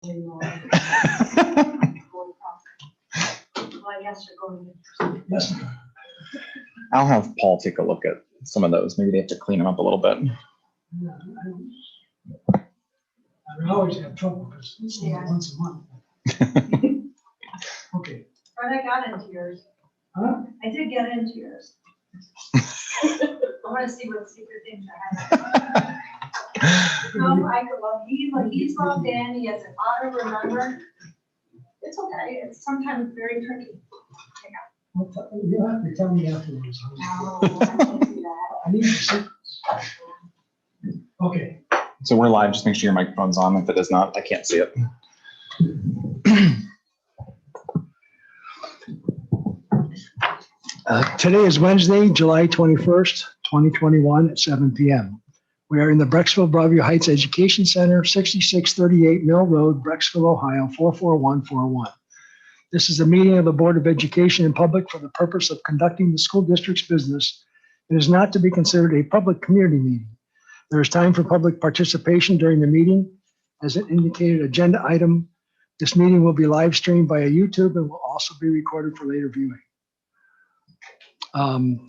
Well, I guess you're going to. Yes. I'll have Paul take a look at some of those. Maybe they have to clean them up a little bit. I always have trouble because it's only once a month. Okay. But I got into yours. Huh? I did get into yours. I want to see what secret things I have. No, Michael, well, he's logged in, he has an auto remember. It's okay, it's sometimes very tricky. You'll have to tell me afterwards. No, I can't do that. I need the secrets. Okay. So we're live. Just make sure your microphone's on. If it is not, I can't see it. Today is Wednesday, July 21st, 2021 at 7 p.m. We are in the Brecksville Broadview Heights Education Center, 6638 Mill Road, Brecksville, Ohio, 44141. This is a meeting of the Board of Education in public for the purpose of conducting the school district's business. It is not to be considered a public community meeting. There is time for public participation during the meeting. As an indicated agenda item, this meeting will be live streamed via YouTube and will also be recorded for later viewing. Can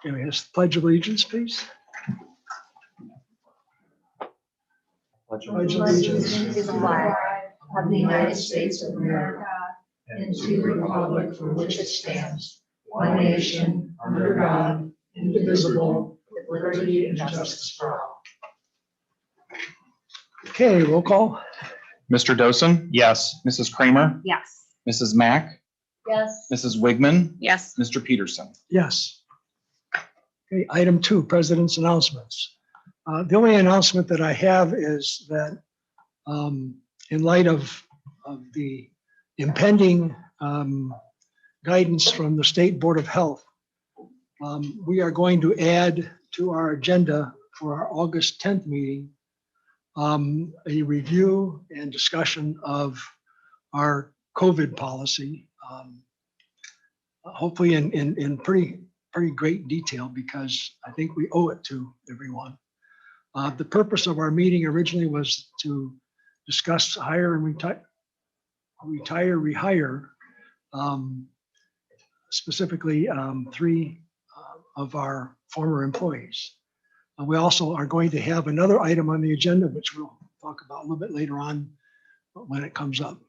we have the Pledge of Allegiance, please? Pledge allegiance to the flag of the United States of America and to the republic for which it stands, one nation, under God, indivisible, with liberty and justice for all. Okay, roll call. Mr. Dosen? Yes. Mrs. Kramer? Yes. Mrs. Mack? Yes. Mrs. Wigman? Yes. Mr. Peterson? Yes. Okay, item 2, President's announcements. The only announcement that I have is that in light of the impending guidance from the State Board of Health, we are going to add to our agenda for our August 10th meeting a review and discussion of our COVID policy, hopefully in pretty great detail, because I think we owe it to everyone. The purpose of our meeting originally was to discuss hire and rehire, specifically 3 of our former employees. We also are going to have another item on the agenda, which we'll talk about a little bit later on when it comes up.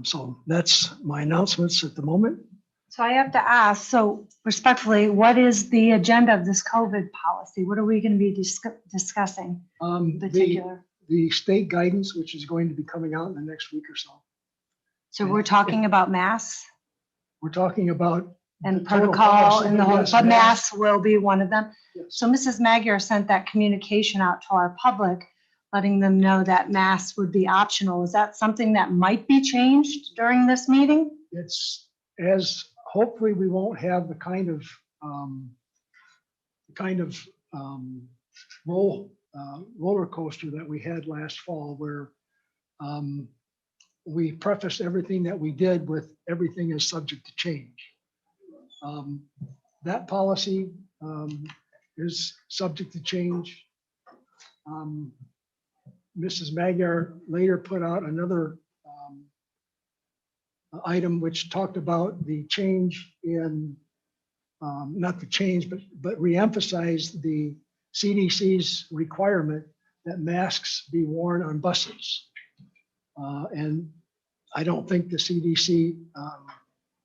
So that's my announcements at the moment. So I have to ask, so respectfully, what is the agenda of this COVID policy? What are we going to be discussing in particular? The state guidance, which is going to be coming out in the next week or so. So we're talking about masks We're talking about and the total protocol policy, and the whole, yes, but masks. masks will be one of them. Yes. So Mrs. Magyar sent that communication out to our public, letting them know that masks would be optional. Is that something that might be changed during this meeting? It's as hopefully we won't have the kind of roller coaster that we had last fall, where we prefaced everything that we did with everything is subject to change. That policy is subject to change. Mrs. Magyar later put out another item which talked about the change in, not the change, but reemphasized the CDC's requirement that masks be worn on buses. And I don't think the CDC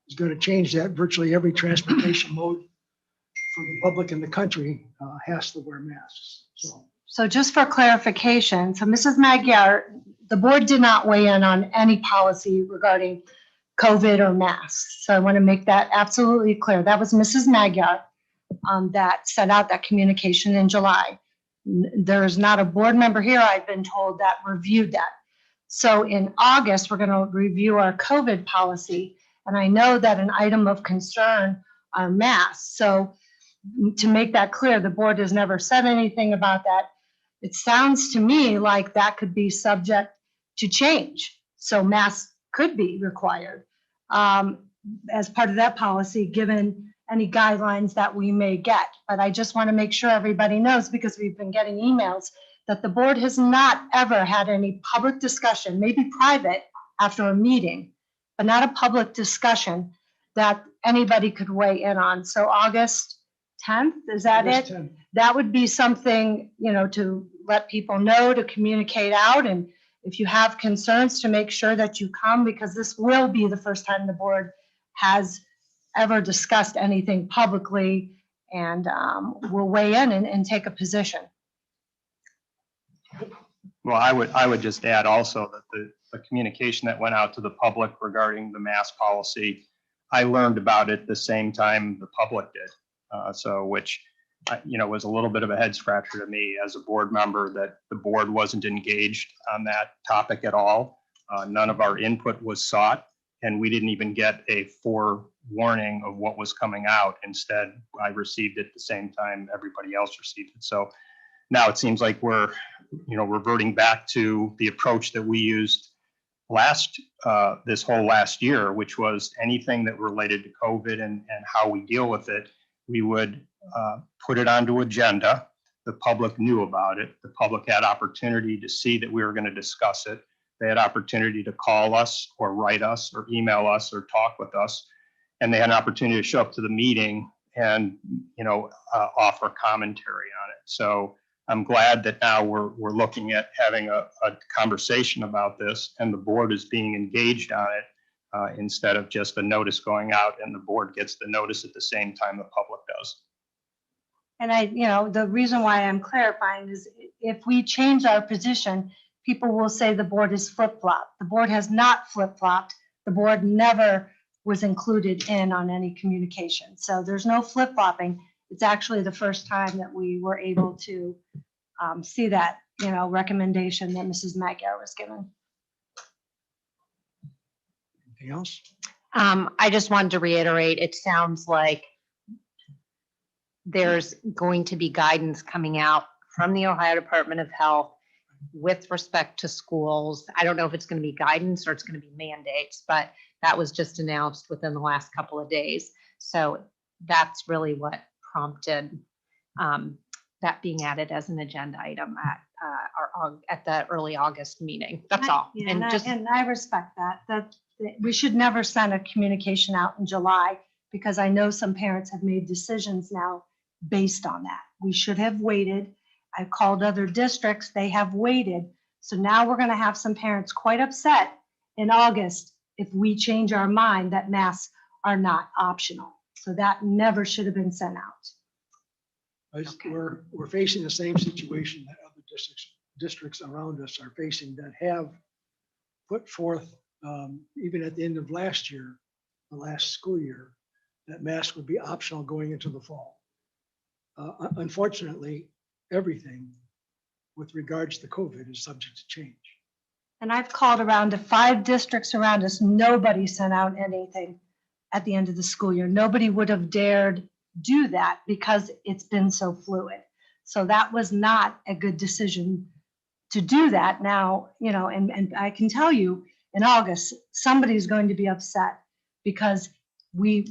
is going to change that. Virtually every transportation mode for the public in the country has to wear masks. So just for clarification, so Mrs. Magyar, the board did not weigh in on any policy regarding COVID or masks. So I want to make that absolutely clear. That was Mrs. Magyar that sent out that communication in July. There's not a board member here, I've been told, that reviewed that. So in August, we're going to review our COVID policy. And I know that an item of concern are masks. So to make that clear, the board has never said anything about that. It sounds to me like that could be subject to change. So masks could be required as part of that policy, given any guidelines that we may get. But I just want to make sure everybody knows, because we've been getting emails that the board has not ever had any public discussion, maybe private after a meeting, but not a public discussion that anybody could weigh in on. So August 10th, is that August it? 10th. That would be something, to let people know, to communicate out. And if you have concerns, to make sure that you come, because this will be the first time the board has ever discussed anything publicly, and will weigh in and take a position. Well, I would just add also that the communication that went out to the public regarding the mask policy, I learned about it the same time the public did. Which was a little bit of a head scratcher to me as a board member, that the board wasn't engaged on that topic at all. None of our input was sought, and we didn't even get a forewarning of what was coming out. Instead, I received it the same time everybody else received it. So now it seems like we're, reverting back to the approach that we used this whole last year, which was anything that related to COVID and how we deal with it. We would put it onto agenda. The public knew about it. The public had opportunity to see that we were going to discuss it. They had opportunity to call us or write us or email us or talk with us. And they had an opportunity to show up to the meeting and, offer commentary on it. So I'm glad that now we're looking at having a conversation about this, and the board is being engaged on it. Instead of just a notice going out and the board gets the notice at the same time the public does. And the reason why I'm clarifying is if we change our position, people will say the board is flip-flopped. The board has not flip-flopped. The board never was included in on any communication. So there's no flip-flopping. It's actually the first time that we were able to see that, recommendation that Mrs. Magyar was given. Anything else? I just wanted to reiterate, it sounds like there's going to be guidance coming out from the Ohio Department of Health with respect to schools. I don't know if it's going to be guidance or it's going to be mandates, but that was just announced within the last couple of days. So that's really what prompted that being added as an agenda item at the early August meeting. That's all. Yeah, and I respect that we should never send a communication out in July, because I know some parents have made decisions now based on that. We should have waited. I've called other districts, they have waited. So now we're going to have some parents quite upset in August if we change our mind that masks are not optional. So that never should have been sent out. Okay. We're facing the same situation that other districts around us are facing, that have put forth, even at the end of last year, the last school year, that masks would be optional going into the fall. Unfortunately, everything with regards to COVID is subject to change. And I've called around to 5 districts around us. Nobody sent out anything at the end of the school year. Nobody would have dared do that because it's been so fluid. So that was not a good decision to do that now, and I can tell you in August, somebody's going to be upset because we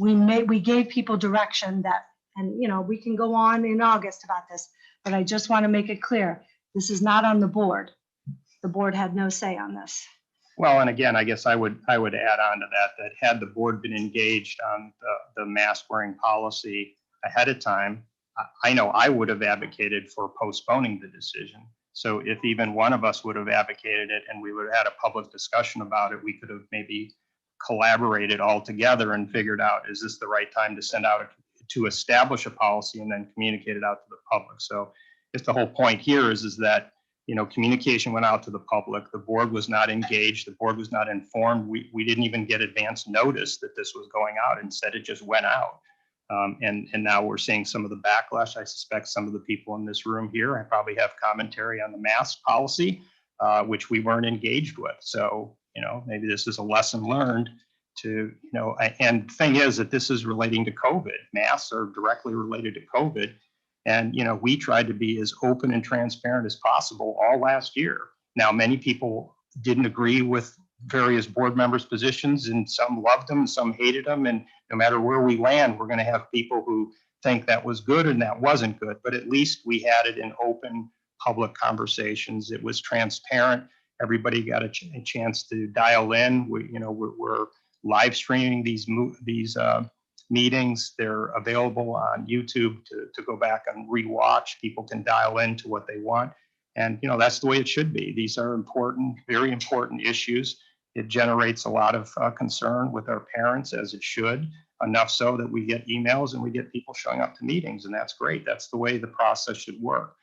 gave people direction that, and we can go on in August about this, but I just want to make it clear, this is not on the board. The board had no say on this. Well, and again, I guess I would add on to that had the board been engaged on the mask wearing policy ahead of time, I know I would have advocated for postponing the decision. So if even one of us would have advocated it and we would have had a public discussion about it, we could have maybe collaborated all together and figured out, is this the right time to send out to establish a policy and then communicate it out to the public? So if the whole point here is that, communication went out to the public, the board was not engaged, the board was not informed. We didn't even get advance notice that this was going out. Instead, it just went out. And now we're seeing some of the backlash. I suspect some of the people in this room here, I probably have commentary on the mask policy, which we weren't engaged with. So, maybe this is a lesson learned to, and the thing is that this is relating to COVID. Masks are directly related to COVID. And, we tried to be as open and transparent as possible all last year. Now, many people didn't agree with various board members' positions, and some loved them, some hated them. And no matter where we land, we're going to have people who think that was good and that wasn't good. But at least we had it an open public conversations. It was transparent. Everybody got a chance to dial in. We're live streaming these meetings. They're available on YouTube to go back and rewatch. People can dial into what they want. And, that's the way it should be. These are important, very important issues. It generates a lot of concern with our parents, as it should, enough so that we get emails and we get people showing up to meetings, and that's great. That's the way the process should work.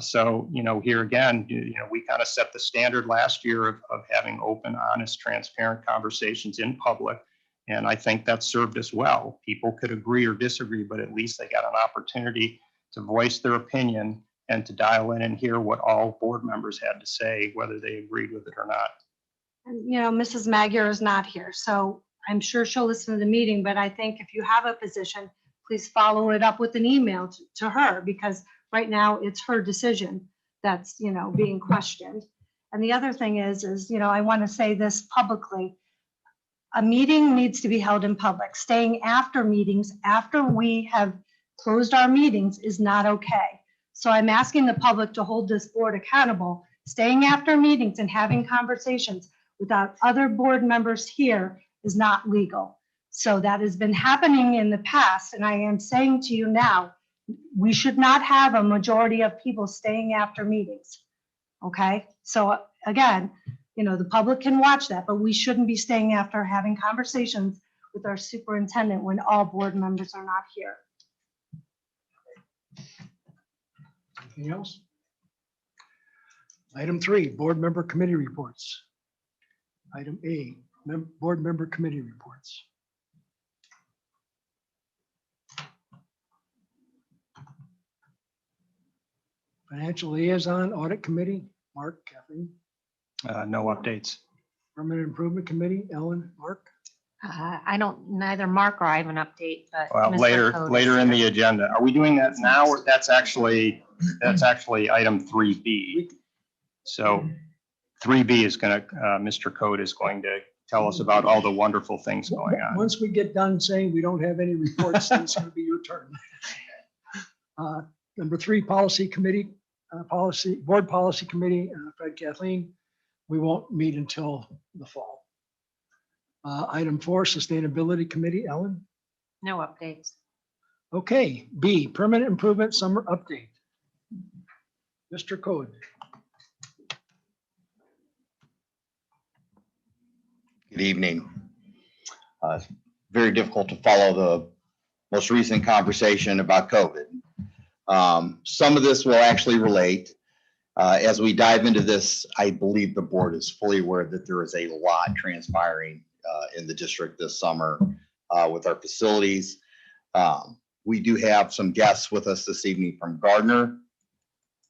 So, here again, we kind of set the standard last year of having open, honest, transparent conversations in public. And I think that served us well. People could agree or disagree, but at least they got an opportunity to voice their opinion and to dial in and hear what all board members had to say, whether they agreed with it or not. And, Mrs. Magyar is not here, so I'm sure she'll listen to the meeting, but I think if you have a position, please follow it up with an email to her, because right now it's her decision that's, being questioned. And the other thing is, I want to say this publicly. A meeting needs to be held in public. Staying after meetings, after we have closed our meetings, is not okay. So I'm asking the public to hold this board accountable. Staying after meetings and having conversations without other board members here is not legal. So that has been happening in the past, and I am saying to you now, we should not have a majority of people staying after meetings. Okay, so again, the public can watch that, but we shouldn't be staying after having conversations with our superintendent when all board members are not here. Anything else? Item 3, board member committee reports. Item A, board member committee reports. Financial liaison, audit committee, Mark, Kathleen. No updates. Permanent improvement committee, Ellen, Mark. Neither Mark or I have an update, but. Well, Mr. Code is later in here. the agenda. Are we doing that now? Or that's actually item 3B. So 3B is Mr. Code is going to tell us about all the wonderful things going on. Once we get done saying we don't have any reports, then it's going to be your turn. Number 3, policy committee, board policy committee, Fred, Kathleen. We won't meet until the fall. Item 4, sustainability committee, Ellen. No updates. Okay, B, permanent improvement summer update. Mr. Code. Good evening. Very difficult to follow the most recent conversation about COVID. Some of this will actually relate. As we dive into this, I believe the board is fully aware that there is a lot transpiring in the district this summer with our facilities. We do have some guests with us this evening from Gardner,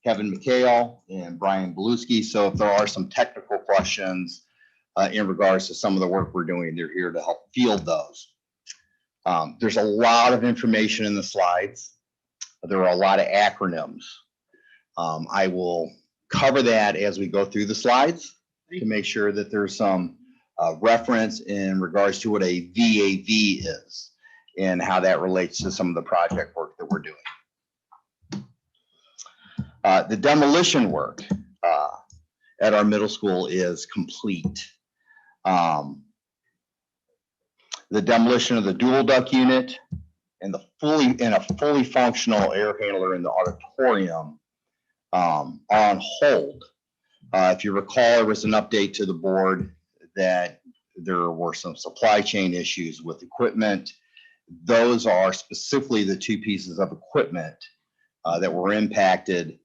Kevin McHale and Brian Beluski. So if there are some technical questions in regards to some of the work we're doing, they're here to help field those. There's a lot of information in the slides. There are a lot of acronyms. I will cover that as we go through the slides to make sure that there's some reference in regards to what a VAV is and how that relates to some of the project work that we're doing. The demolition work at our middle school is complete. The demolition of the dual duct unit and a fully functional air handler in the auditorium are on hold. If you recall, there was an update to the board that there were some supply chain issues with equipment. Those are specifically the 2 pieces of equipment that were impacted.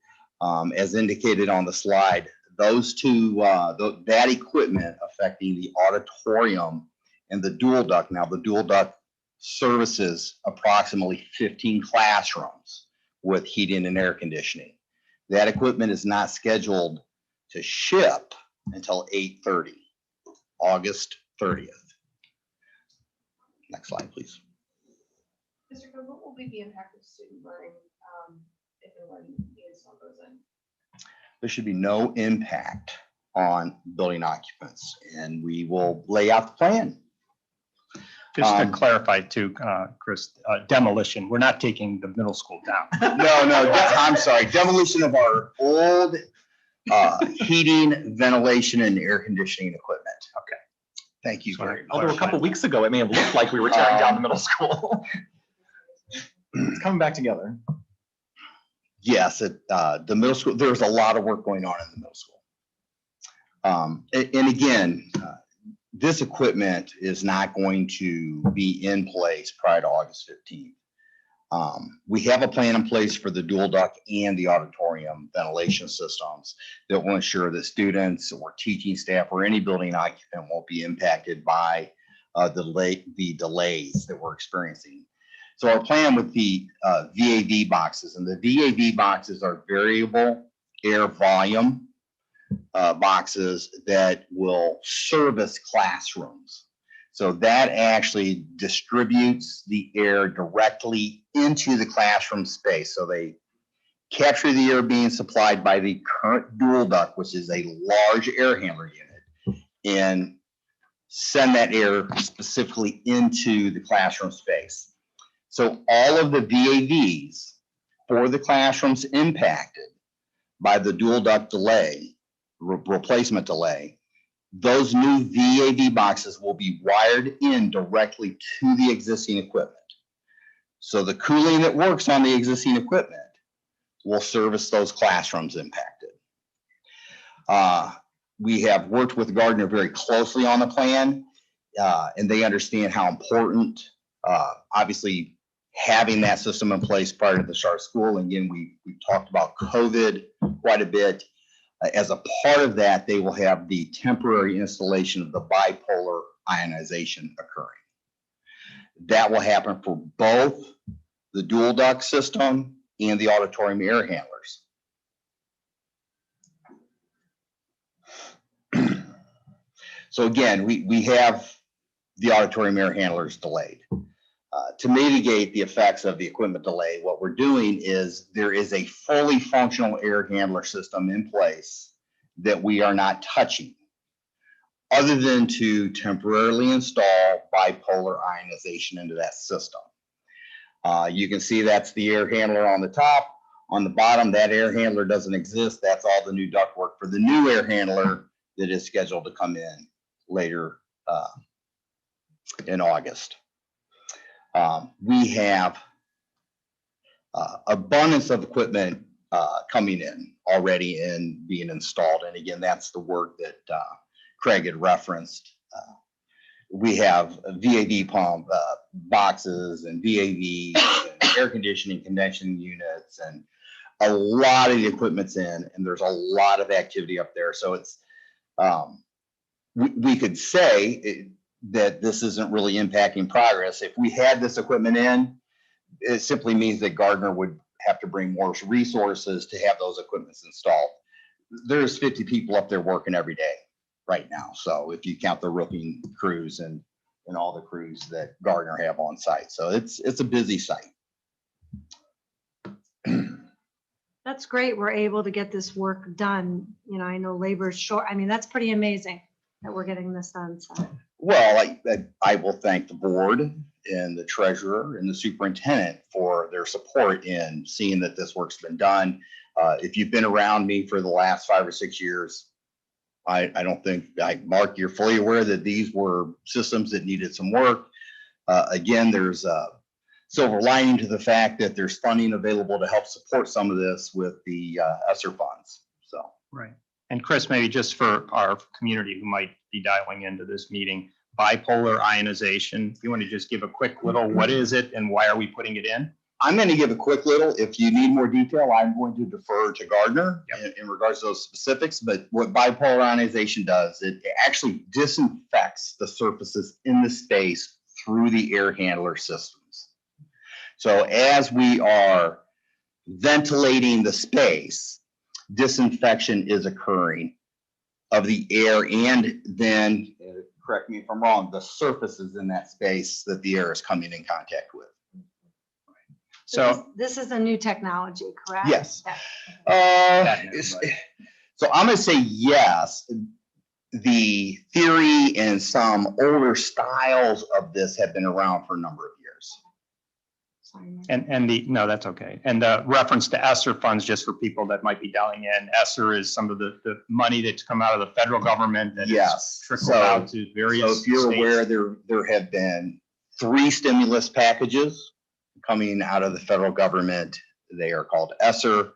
As indicated on the slide, those 2, that equipment affecting the auditorium and the dual duct. Now, the dual duct services approximately 15 classrooms with heating and air conditioning. That equipment is not scheduled to ship until 8/30, August 30th. Next slide, please. Mr. Code, what will be the impact of student learning if and when the install goes in? There should be no impact on building occupants, and we will lay out the plan. Just to Um, clarify too, Chris, demolition, we're not taking the middle school down. No, I'm sorry, demolition of our old heating, ventilation, and air conditioning equipment. Okay. Thank you very much. Although a couple weeks ago, it may have looked like we were tearing down the middle school. It's coming back together. Yes, the middle school, there's a lot of work going on in the middle school. And again, this equipment is not going to be in place prior to August 15th. We have a plan in place for the dual duct and the auditorium ventilation systems that will ensure that students or teaching staff or any building occupant won't be impacted by the delays that we're experiencing. So our plan with the VAV boxes, and the VAV boxes are variable air volume boxes that will service classrooms. So that actually distributes the air directly into the classroom space. So they capture the air being supplied by the current dual duct, which is a large air handler unit, and send that air specifically into the classroom space. So all of the VAVs for the classrooms impacted by the dual duct delay, replacement delay, those new VAV boxes will be wired in directly to the existing equipment. So the cooling that works on the existing equipment will service those classrooms impacted. We have worked with Gardner very closely on the plan, and they understand how important, obviously, having that system in place prior to the start of school. And again, we've talked about COVID quite a bit. As a part of that, they will have the temporary installation of the bipolar ionization occurring. That will happen for both the dual duct system and the auditorium air handlers. So again, we have the auditorium air handlers delayed. To mitigate the effects of the equipment delay, what we're doing is there is a fully functional air handler system in place that we are not touching, other than to temporarily install bipolar ionization into that system. You can see that's the air handler on the top. On the bottom, that air handler doesn't exist. That's all the new ductwork for the new air handler that is scheduled to come in later in August. We have abundance of equipment coming in already and being installed. And again, that's the work that Craig had referenced. We have VAV pump boxes and VAVs and air conditioning condension units, and a lot of the equipment's in, and there's a lot of activity up there. So it's, we could say that this isn't really impacting progress. If we had this equipment in, it simply means that Gardner would have to bring more resources to have those equipments installed. There's 50 people up there working every day right now. So if you count the roofing crews and all the crews that Gardner have on site. So it's a busy site. That's great. We're able to get this work done. You know, I know labor's short. I mean, that's pretty amazing that we're getting this done. So. Well, I will thank the board and the treasurer and the superintendent for their support in seeing that this work's been done. If you've been around me for the last 5 or 6 years, I don't think, Mark, you're fully aware that these were systems that needed some work. Again, there's a silver lining to the fact that there's funding available to help support some of this with the ESSER funds. So. Right. And Chris, maybe just for our community who might be dialing into this meeting, bipolar ionization, if you want to just give a quick little, what is it and why are we putting it in? I'm going to give a quick little. If you need more detail, I'm going to defer to Gardner in regards to those specifics. But what bipolar ionization does, it actually disinfects the surfaces in the space through the air handler systems. So as we are ventilating the space, disinfection is occurring of the air, and then, correct me if I'm wrong, the surfaces in that space that the air is coming in contact with. So this is a new technology, correct? Yes. Yeah. So I'm going to say yes. the theory and some older styles of this have been around for a number of years. No, that's okay. And the reference to ESSER funds, just for people that might be dialing in, ESSER is some of the money that's come out of the federal government that Yes. is trickled out to various So if you're states. aware, there have been 3 stimulus packages coming out of the federal government. They are called ESSER.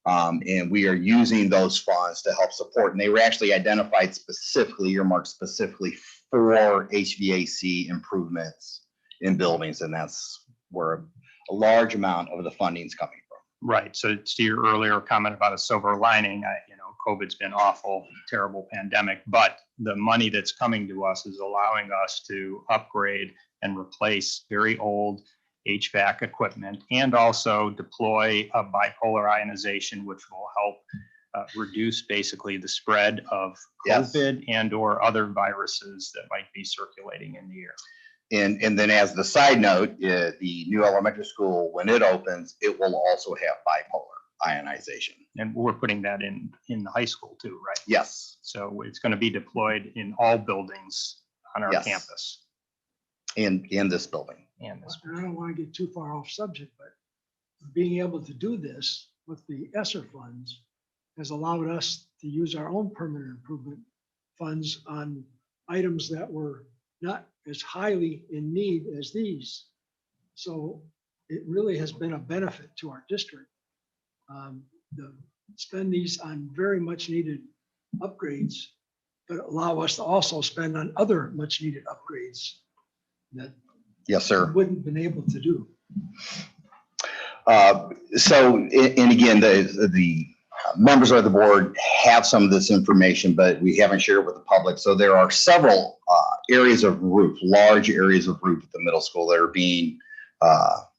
And we are using those funds to help support. And they were actually identified specifically, earmarked specifically for HVAC improvements in buildings. And that's where a large amount of the funding is coming from. Right. So to your earlier comment about a silver lining, COVID's been awful, terrible pandemic, but the money that's coming to us is allowing us to upgrade and replace very old HVAC equipment and also deploy a bipolar ionization, which will help reduce basically the spread of COVID and or other viruses that might be circulating in the air. And then as the side note, the new elementary school, when it opens, it will also have bipolar ionization. And we're putting that in the high school too, right? Yes. So it's going to be deployed in all buildings on our campus. In this building. And this. I don't want to get too far off subject, but being able to do this with the ESSER funds has allowed us to use our own permanent improvement funds on items that were not as highly in need as these. So it really has been a benefit to our district. Spend these on very much needed upgrades, but allow us to also spend on other much needed upgrades that yes, sir. Wouldn't been able to do. So, and again, the members of the board have some of this information, but we haven't shared it with the public. So there are several areas of roof, large areas of roof at the middle school that are being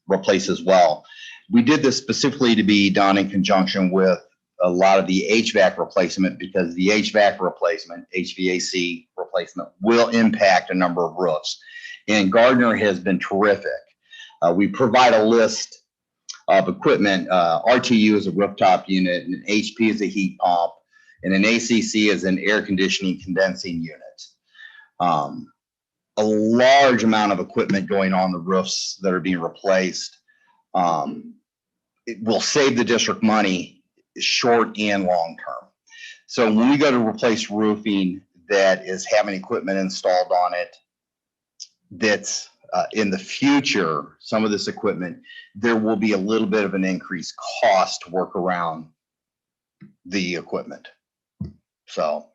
replaced as well. We did this specifically to be done in conjunction with a lot of the HVAC replacement, because the HVAC replacement, HVAC replacement, will impact a number of roofs. And Gardner has been terrific. We provide a list of equipment. RTU is a rooftop unit, and an HP is a heat pump, and an ACC is an air conditioning condensing unit. A large amount of equipment going on the roofs that are being replaced. It will save the district money short and long term. So when we go to replace roofing that is having equipment installed on it, that's in the future, some of this equipment, there will be a little bit of an increased cost to work around the equipment. So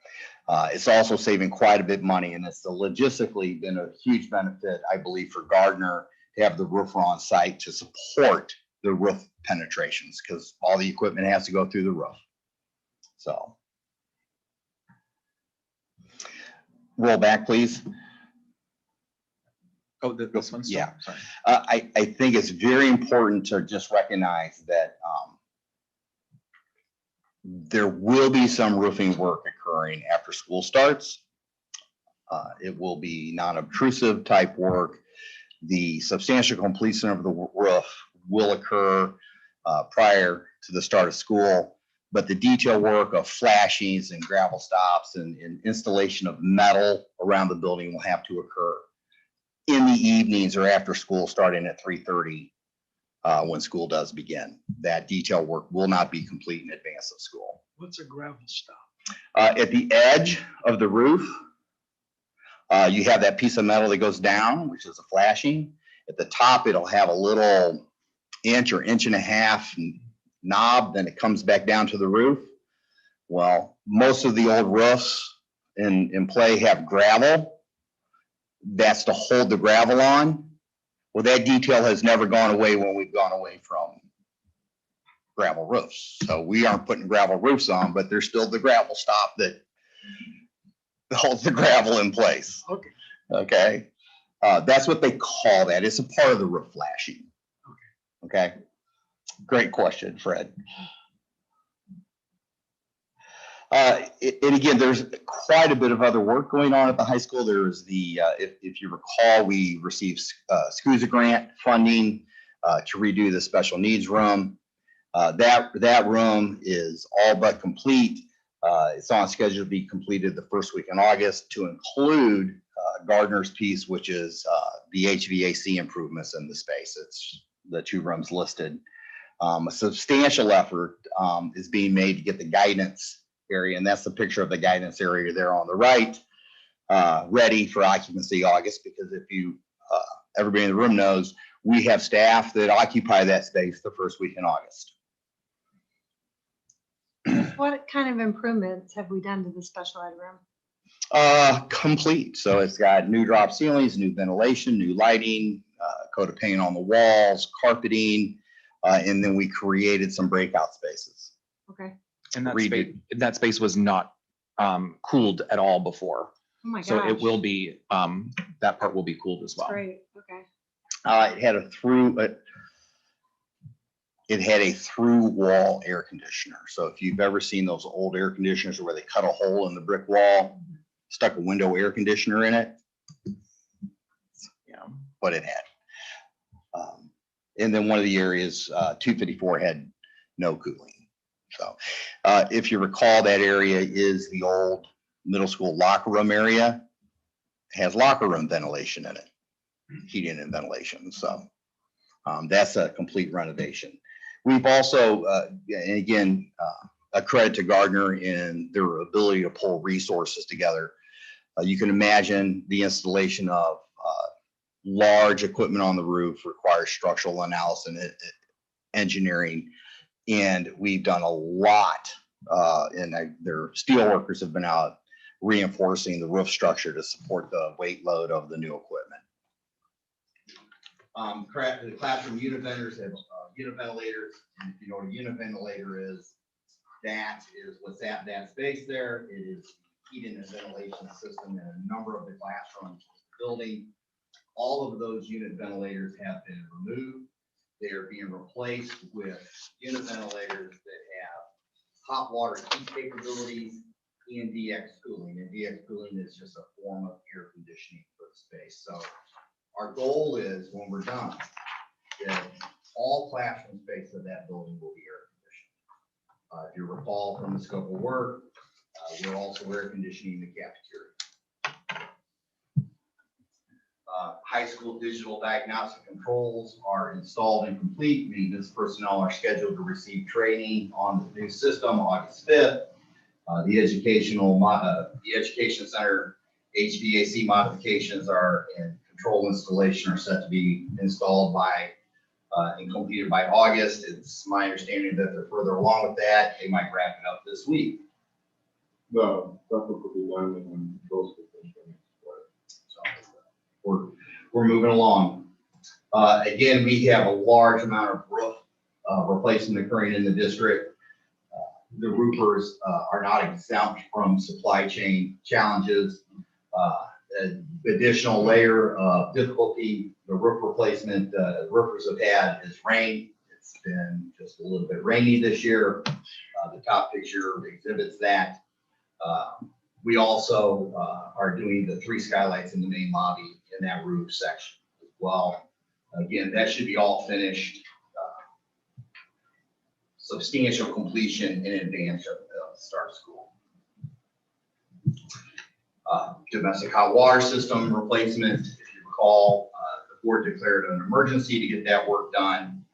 it's also saving quite a bit of money, and it's logistically been a huge benefit, I believe, for Gardner to have the roofer on site to support the roof penetrations, because all the equipment has to go through the roof. So roll back, please. Oh, this one's still? Yeah. Sorry. I think it's very important to just recognize that there will be some roofing work occurring after school starts. It will be non-obtrusive type work. The substantial completion of the roof will occur prior to the start of school, but the detail work of flashings and gravel stops and installation of metal around the building will have to occur in the evenings or after school, starting at 3:30 when school does begin. That detail work will not be complete in advance of school. What's a gravel stop? At the edge of the roof, you have that piece of metal that goes down, which is a flashing. At the top, it'll have a little inch or inch and a half knob, then it comes back down to the roof. Well, most of the old roofs in play have gravel. That's to hold the gravel on. Well, that detail has never gone away when we've gone away from gravel roofs. So we aren't putting gravel roofs on, but there's still the gravel stop that holds the gravel in place. Okay. Okay. That's what they call that. It's a part of the roof flashing. Okay. Great question, Fred. And again, there's quite a bit of other work going on at the high school. There's the, if you recall, we received SCUSA grant funding to redo the special needs room. That room is all but complete. It's on schedule to be completed the first week in August to include Gardner's piece, which is the HVAC improvements in the space. It's the 2 rooms listed. A substantial effort is being made to get the guidance area, and that's the picture of the guidance area there on the right, ready for occupancy August, because if you, everybody in the room knows, we have staff that occupy that space the first week in August. What kind of improvements have we done to the special ed room? Complete. So it's got new drop ceilings, new ventilation, new lighting, coat of paint on the walls, carpeting, and then we created some breakout spaces. Okay. And Redo. that space was not cooled at all before. Oh my gosh. So it will be, that part will be cooled as well. Great. Okay. It had a through wall air conditioner. So if you've ever seen those old air conditioners where they cut a hole in the brick wall, stuck a window air conditioner in it, what it had. And then one of the areas, 254, had no cooling. So if you recall, that area is the old middle school locker room area. It has locker room ventilation in it, heating and ventilation. So that's a complete renovation. We've also, and again, a credit to Gardner in their ability to pull resources together. You can imagine the installation of large equipment on the roof requires structural analysis and engineering. And we've done a lot, and their steel workers have been out reinforcing the roof structure to support the weight load of the new equipment. The classroom unit ventilators have unit ventilators, and if you know what a unit ventilator is, that is what's at that space there. It is heating and ventilation system in a number of the classrooms in the building. All of those unit ventilators have been removed. They are being replaced with unit ventilators that have hot water heat capabilities and DX cooling. And DX cooling is just a form of air conditioning for the space. So our goal is, when we're done, that all classroom space of that building will be air conditioned. If you recall from the scope of work, we're also air conditioning the cafeteria. High school digital diagnostic controls are installed and complete. Maintenance personnel are scheduled to receive training on the new system August 5th. The education center HVAC modifications and control installation are set to be installed by and completed by August. It's my understanding that they're further along with that. They might wrap it up this week. No, stuff will be done when those conditions. So we're moving along. Again, we have a large amount of roof replacement occurring in the district. The roofers are not exempt from supply chain challenges. An additional layer of difficulty the roof replacement roofers have had is rain. It's been just a little bit rainy this year. The top picture exhibits that. We also are doing the 3 skylights in the main lobby in that roof section as well. Again, that should be all finished, substantial completion in advance of the start of school. Domestic hot water system replacement, if you recall, the board declared an emergency to get that work done.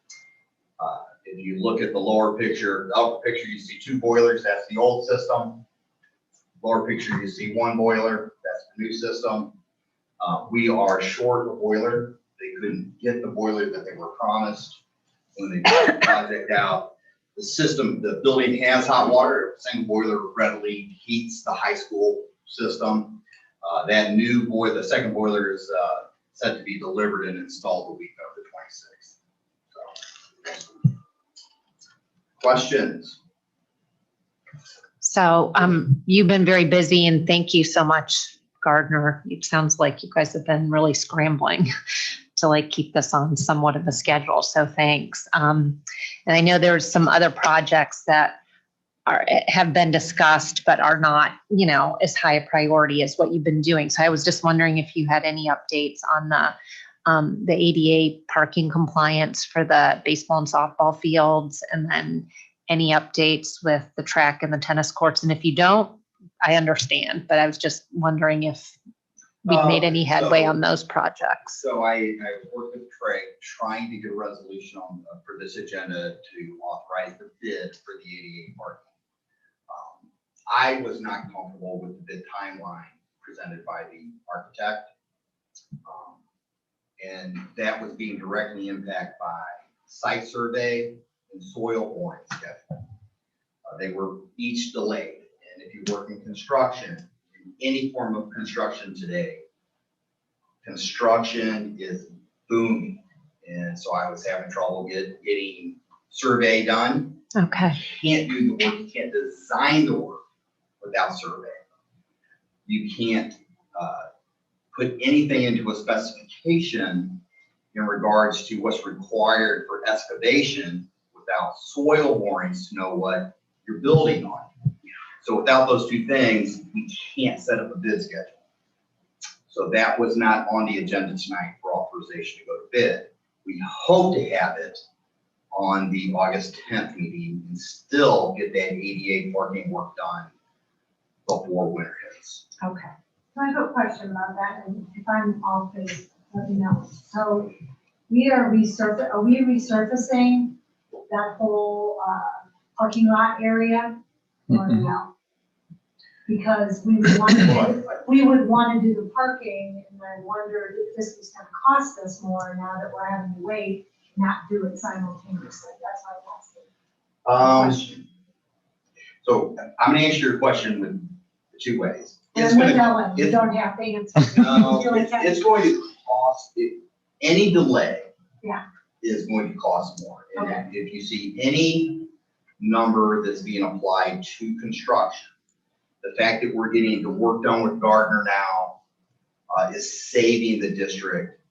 If you look at the lower picture, the upper picture, you see 2 boilers. That's the old system. Lower picture, you see 1 boiler. That's the new system. We are short a boiler. They couldn't get the boiler that they were promised when they put the project out. The system, the building has hot water. The same boiler readily heats the high school system. That new boiler, the second boiler, is set to be delivered and installed the week of the 26th. So, questions? So you've been very busy, and thank you so much, Gardner. It sounds like you guys have been really scrambling to like keep this on somewhat of a schedule. So thanks. And I know there's some other projects that have been discussed, but are not, as high a priority as what you've been doing. So I was just wondering if you had any updates on the ADA parking compliance for the baseball and softball fields, and then any updates with the track and the tennis courts. And if you don't, I understand, but I was just wondering if we've made any headway on those projects. So I worked with Craig trying to get a resolution on, for this agenda to authorize the bid for the ADA parking. I was not comfortable with the bid timeline presented by the architect. And that was being directly impacted by site survey and soil boring schedule. They were each delayed. And if you work in construction, in any form of construction today, construction is booming. And so I was having trouble getting survey done. Okay. You can't do the work, you can't design the work without survey. You can't put anything into a specification in regards to what's required for excavation without soil borings to know what you're building on. So without those two things, we can't set up a bid schedule. So that was not on the agenda tonight for authorization to go to bid. We hope to have it on the August 10th meeting and still get that ADA parking work done before winter hits. Okay. So I have a question about that, and if I'm off base, let me know. So are we resurfacing that whole parking lot area or no? Because we would want to do the parking, and I wondered if this was going to cost us more now that we're having to wait, not do it simultaneously. That's why I'm asking. So I'm gonna answer your question with two ways. It's And with gonna- that one, you it's- don't have to answer. No, Feel like it's going to cost, any delay. Yeah. Is going to cost more. And Okay. if you see any number that's being applied to construction, the fact that we're getting the work done with Gardner now is saving the district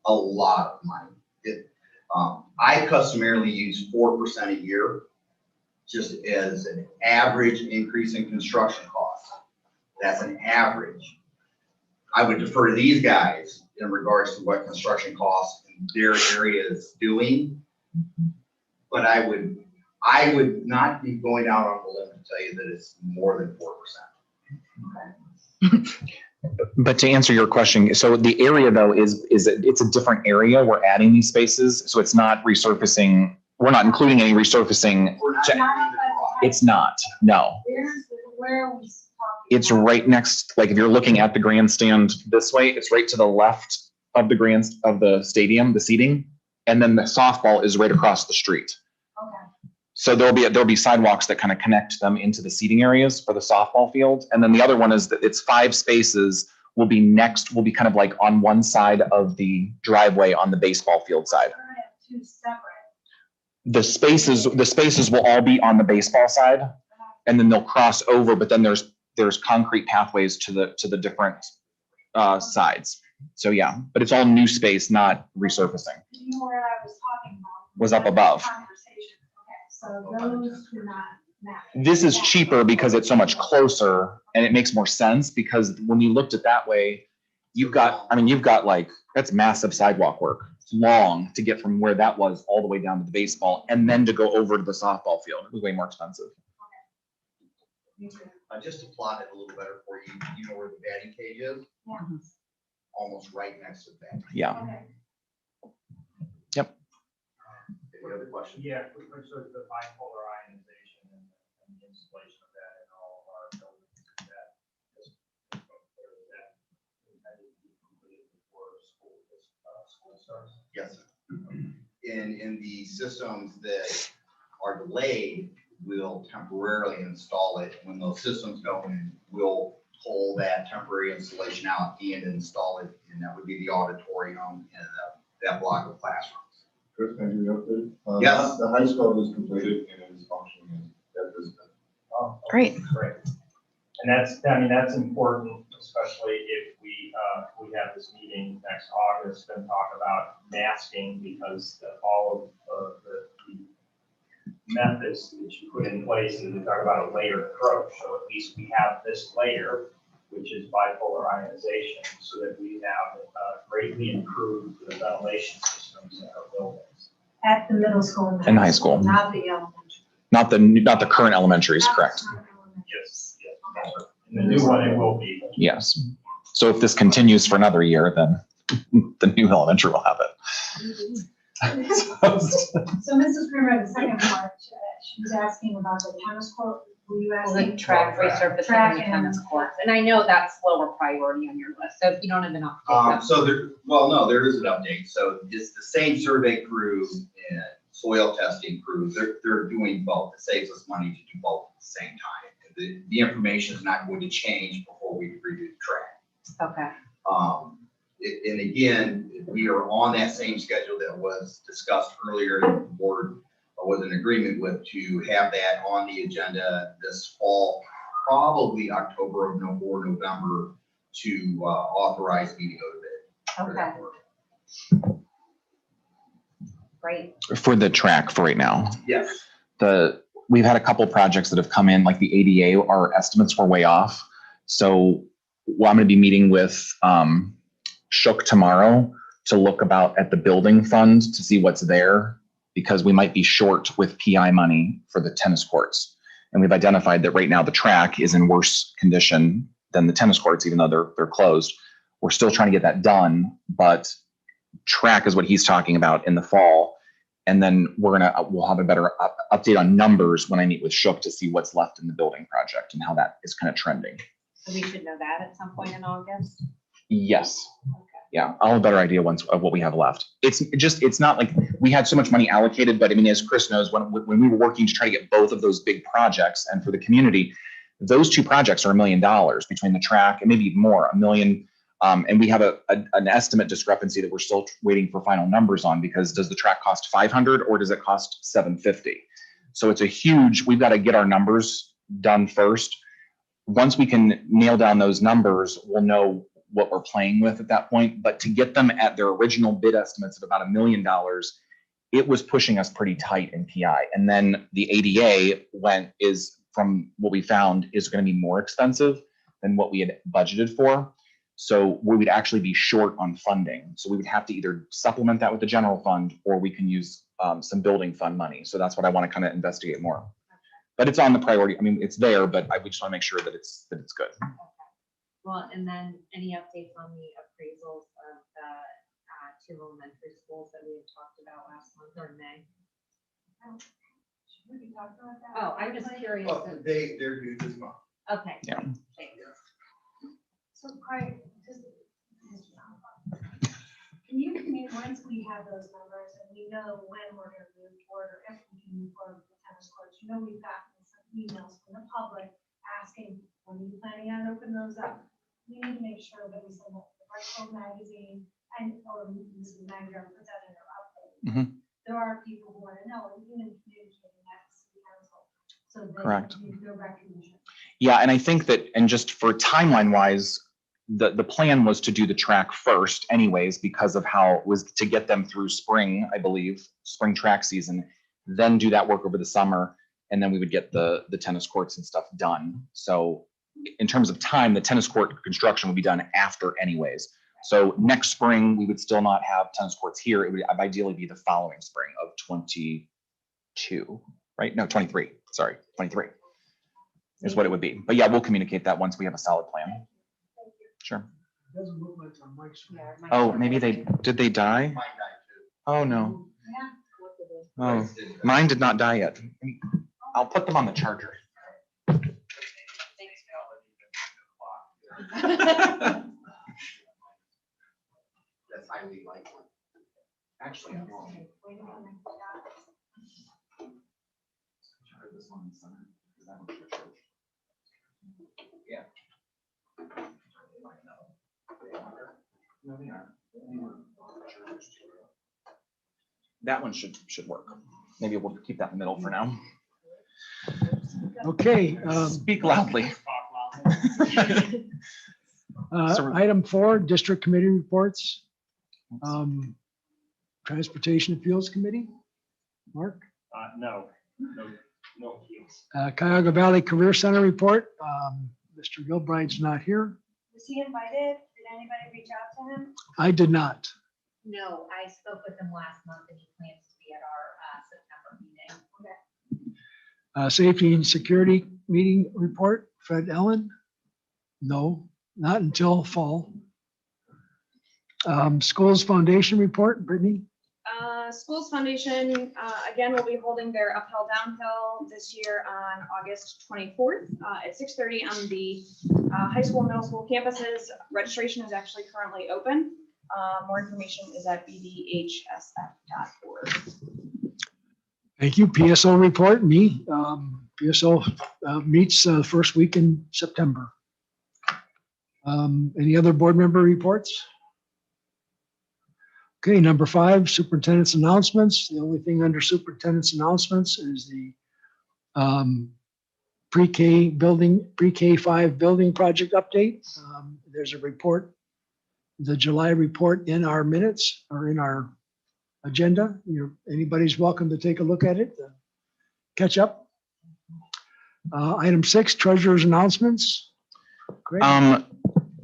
a lot of money. I customarily use 4% a year just as an average increase in construction costs. That's an average. I would defer to these guys in regards to what construction costs in their area is doing. But I would not be going out on a limb to tell you that it's more than 4%. But to answer your question, so the area though it's a different area. We're adding these spaces, so it's not resurfacing. We're not including any resurfacing. We're not. It's not, no. Where are we talking? It's right next, like if you're looking at the grandstand this way, it's right to the left of the stadium, the seating. And then the softball is right across the street. Okay. So there'll be sidewalks that kind of connect them into the seating areas for the softball field. And then the other one is that it's 5 spaces will be kind of like on one side of the driveway on the baseball field side. We're gonna have 2 separate. The spaces will all be on the baseball side and then they'll cross over, but then there's concrete pathways to the different sides. So yeah, but it's all new space, not resurfacing. You know where I was talking about? Was up above. Conversation. Okay, so those do not match. This is cheaper because it's so much closer and it makes more sense because when you looked at that way, you've got like, that's massive sidewalk work. It's long to get from where that was all the way down to the baseball and then to go over to the softball field. It was way more expensive. Just to plot it a little better for you, you know where the batting cage is? Yeah. Almost right next to the batting. Yeah. Okay. Any other questions? Yeah, which is the bipolar ionization and the installation of that in all of our buildings. That intended to be completed before school starts. Yes. In the systems that are delayed, we'll temporarily install it. When those systems go in, we'll pull that temporary installation out and install it, and that would be the auditorium and that block of classrooms. Chris, can I give you an update? Yes. The high school is completed and it is functioning at this time. Oh, Great. Great. And that's important, especially if we have this meeting next August and talk about masking because all of the methods that you put in place and we talk about a layered approach. So at least we have this layer, which is bipolar ionization, so that we have greatly improved the ventilation systems in our buildings. At the middle school. And high school. Not the elementary. Not the current elementaries, correct? Yes. The new one, it will be. Yes. So if this continues for another year, then the new elementary will have it. So Mrs. Kramer, the second part, she was asking about the tennis court. Were you asking? The track resurfacing Track the and- tennis courts, and I know that's lower priority on your list, so if you don't have an update. So there is an update. So it's the same survey crew and soil testing crew. They're doing both. It saves us money to do both at the same time. The information is not going to change before we redo the track. Okay. And again, we are on that same schedule that was discussed earlier. The board was in agreement with to have that on the agenda this fall, probably October or November, to authorize me to go to bid. for that work. Great. For the track for right now. Yes. We've had a couple projects that have come in, like the ADA, our estimates were way off. So I'm going to be meeting with Shook tomorrow to look at the building fund to see what's there, because we might be short with PI money for the tennis courts. And we've identified that right now the track is in worse condition than the tennis courts, even though they're closed. We're still trying to get that done, but track is what he's talking about in the fall. And then we'll have a better update on numbers when I meet with Shook to see what's left in the building project and how that is kind of trending. So we should know that at some point in August? Yes. Okay. Yeah, I'll have a better idea of what we have left. It's not like we had so much money allocated, but I mean, as Chris knows, when we were working to try to get both of those big projects and for the community, those two projects are $1 million between the track and maybe even more, $1 million. And we have an estimate discrepancy that we're still waiting for final numbers on, because does the track cost 500 or does it cost 750? So it's we've got to get our numbers done first. Once we can nail down those numbers, we'll know what we're playing with at that point. But to get them at their original bid estimates of about $1 million, it was pushing us pretty tight in PI. And then the ADA is, from what we found, is going to be more expensive than what we had budgeted for. So we would actually be short on funding. So we would have to either supplement that with the general fund, or we can use some building fund money. So that's what I want to kind of investigate more. But it's on the priority. I mean, it's there, but we just want to make sure that it's good. Okay. Well, and then any updates on the appraisals of the two elementary schools that we had talked about last month or in May? Should we talk about that? Oh, I'm just curious. They're due this month. Okay. Yeah. Thank you. So Craig, can you once we have those numbers and we know when we're going to move forward, or if we can move forward with the tennis courts, we've gotten some emails from the public asking, when are you planning on opening those up? We need to make sure that we send the Brightfield magazine or Mrs. Magner puts that in her update. There are people who want to know, and even communicating that to city council, so they Correct. can do their recognition. Yeah, and I think that, and just for timeline wise, the plan was to do the track first anyways, because of how it was to get them through spring, I believe, spring track season, then do that work over the summer. And then we would get the tennis courts and stuff done. So in terms of time, the tennis court construction would be done after anyways. So next spring, we would still not have tennis courts here. It would ideally be the following spring of 22, right? No, 23, sorry, 23 is what it would be. But yeah, we'll communicate that once we have a solid plan. Sure. Doesn't look like our mics. Oh, maybe did they die? Mine died too. Oh, no. Yeah. Oh, mine did not die yet. I'll put them on the charger. That's highly likely. Actually, I'm wrong. Yeah. No, they aren't. That one should work. Maybe we'll keep that in the middle for now. Okay, Speak loudly. item 4, district committee reports. Transportation Appeals Committee. Mark? No. Cuyahoga Valley Career Center report. Mr. Gilbride's not here. Was he invited? Did anybody reach out to him? I did not. No, I spoke with him last month and he plans to be at our September meeting. Safety and Security Meeting Report, Fred Ellen? No, not until fall. Schools Foundation Report, Brittany? Schools Foundation, again, will be holding their Uphill Downhill this year on August 24th at 6:30 on the high school, middle school campuses. Registration is actually currently open. More information is at bbhsf.org. Thank you. PSO report, me. PSO meets first week in September. Any other board member reports? Okay, number 5, superintendent's announcements. The only thing under superintendent's announcements is the pre-K 5 building project update. There's a report, the July report in our minutes or in our agenda. Anybody's welcome to take a look at it, catch up. Item 6, treasurer's announcements. Great.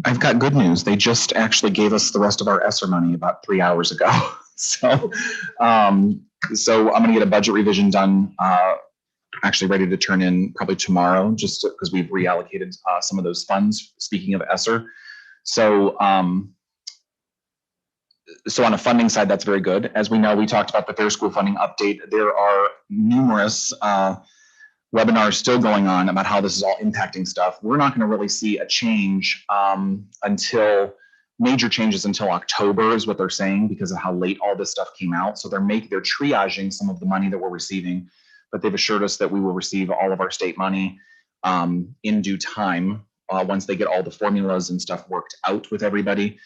I've got good news. They just actually gave us the rest of our ESSER money about 3 hours ago. So I'm going to get a budget revision done, actually ready to turn in probably tomorrow, just because we've reallocated some of those funds, speaking of ESSER. So on a funding side, that's very good. As we know, we talked about the Fair School funding update. There are numerous webinars still going on about how this is all impacting stuff. We're not going to really see a change until major changes until October is what they're saying, because of how late all this stuff came out. So they're triaging some of the money that we're receiving, but they've assured us that we will receive all of our state money in due time once they get all the formulas and stuff worked out with everybody.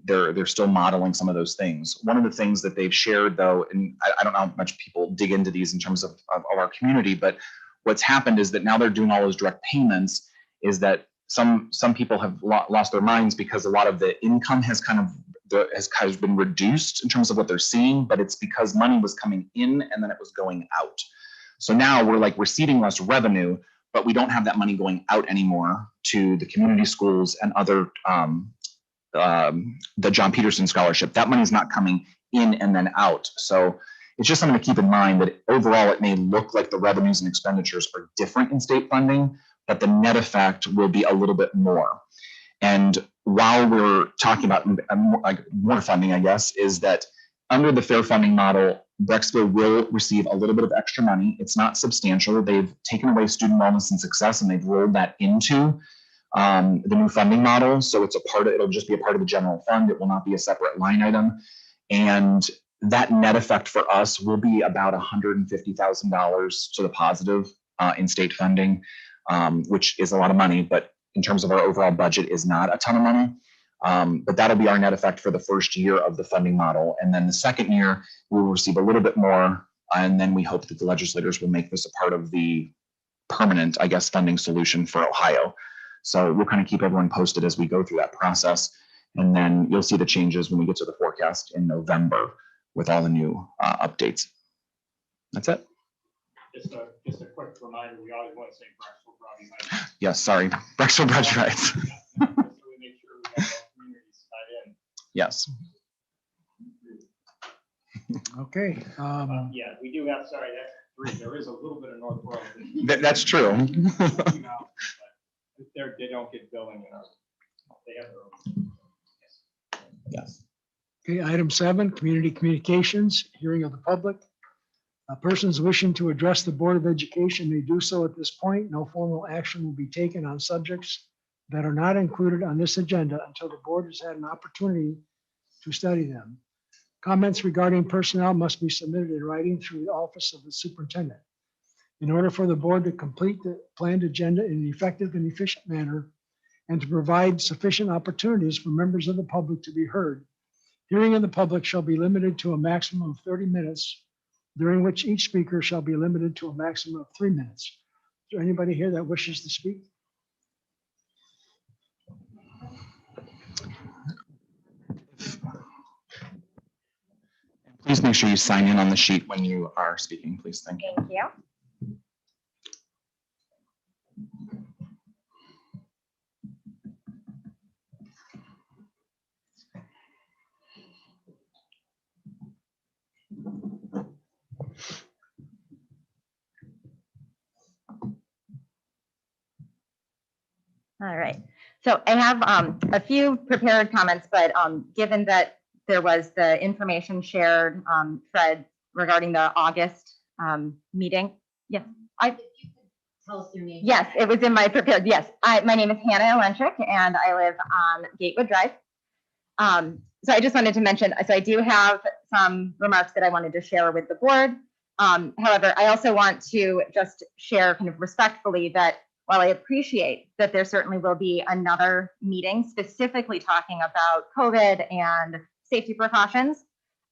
They're still modeling some of those things. One of the things that they've shared, though, and I don't know how much people dig into these in terms of our community, but what's happened is that now they're doing all those direct payments, is that some people have lost their minds because a lot of the income has kind of been reduced in terms of what they're seeing, but it's because money was coming in and then it was going out. So now we're like receiving less revenue, but we don't have that money going out anymore to the community schools and other the John Peterson Scholarship. That money is not coming in and then out. So it's just something to keep in mind that overall it may look like the revenues and expenditures are different in state funding, but the net effect will be a little bit more. And while we're talking about more funding, I guess, is that under the fair funding model, Brecksville will receive a little bit of extra money. It's not substantial. They've taken away student wellness and success, and they've rolled that into the new funding model. So it'll just be a part of the general fund. It will not be a separate line item. And that net effect for us will be about $150,000 to the positive in state funding, which is a lot of money, but in terms of our overall budget is not a ton of money. But that'll be our net effect for the first year of the funding model. And then the second year, we will receive a little bit more. And then we hope that the legislators will make this a part of the permanent, I guess, funding solution for Ohio. So we'll kind of keep everyone posted as we go through that process. And then you'll see the changes when we get to the forecast in November with all the new updates. That's it. Just a quick reminder, we always want to say Brecksville Broadview Heights. Yes, sorry. Brecksville Broadview Heights. So we make sure we have all communities tied in. Yes. Okay. Yeah, we do have, sorry, that's 3. There is a little bit of North Burlington. That's true. They don't get billing in our, they have their own. Yes. Okay, item 7, community communications, hearing of the public. Persons wishing to address the Board of Education may do so at this point. No formal action will be taken on subjects that are not included on this agenda until the board has had an opportunity to study them. Comments regarding personnel must be submitted in writing through the office of the superintendent. In order for the board to complete the planned agenda in an effective and efficient manner and to provide sufficient opportunities for members of the public to be heard, hearing of the public shall be limited to a maximum of 30 minutes, during which each speaker shall be limited to a maximum of 3 minutes. Is there anybody here that wishes to speak? Please make sure you sign in on the sheet when you are speaking, please. Thank you. Thank you. All right. So I have a few prepared comments, but given that there was the information shared, Fred, regarding the August meeting. Yes, Tell us your name. yes, it was in my prepared. Yes, my name is Hannah Elenchik, and I live on Gatewood Drive. So I just wanted to mention, so I do have some remarks that I wanted to share with the board. However, I also want to just share kind of respectfully that while I appreciate that there certainly will be another meeting specifically talking about COVID and safety precautions,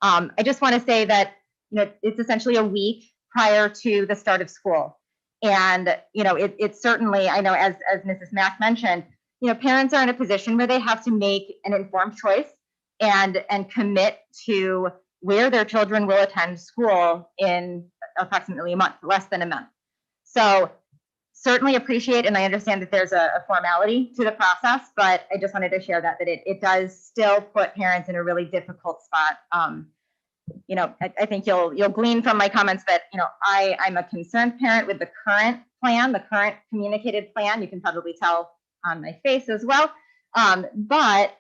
I just want to say that, you know, it's essentially a week prior to the start of school. And, you know, it's certainly, I know as Mrs. Mack mentioned, you know, parents are in a position where they have to make an informed choice and commit to where their children will attend school in approximately a month, less than a month. So certainly appreciate, and I understand that there's a formality to the process, but I just wanted to share that it does still put parents in a really difficult spot. You know, I think you'll glean from my comments that, you know, I'm a concerned parent with the current plan, the current communicated plan. You can probably tell on my face as well. But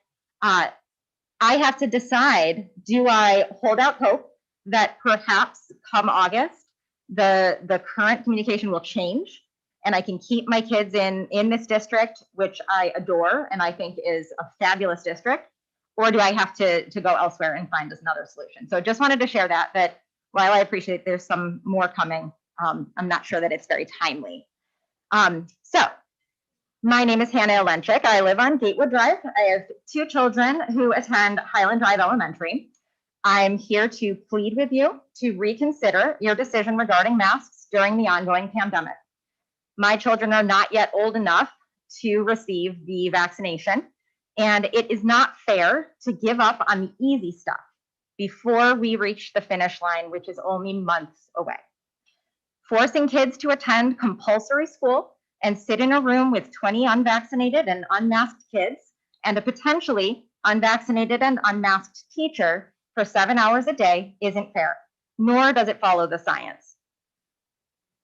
I have to decide, do I hold out hope that perhaps come August, the current communication will change and I can keep my kids in this district, which I adore and I think is a fabulous district? Or do I have to go elsewhere and find us another solution? So just wanted to share that while I appreciate there's some more coming, I'm not sure that it's very timely. So my name is Hannah Elenchik. I live on Gatewood Drive. I have 2 children who attend Highland Drive Elementary. I'm here to plead with you to reconsider your decision regarding masks during the ongoing pandemic. My children are not yet old enough to receive the vaccination, and it is not fair to give up on the easy stuff before we reach the finish line, which is only months away. Forcing kids to attend compulsory school and sit in a room with 20 unvaccinated and unmasked kids and a potentially unvaccinated and unmasked teacher for 7 hours a day isn't fair, nor does it follow the science.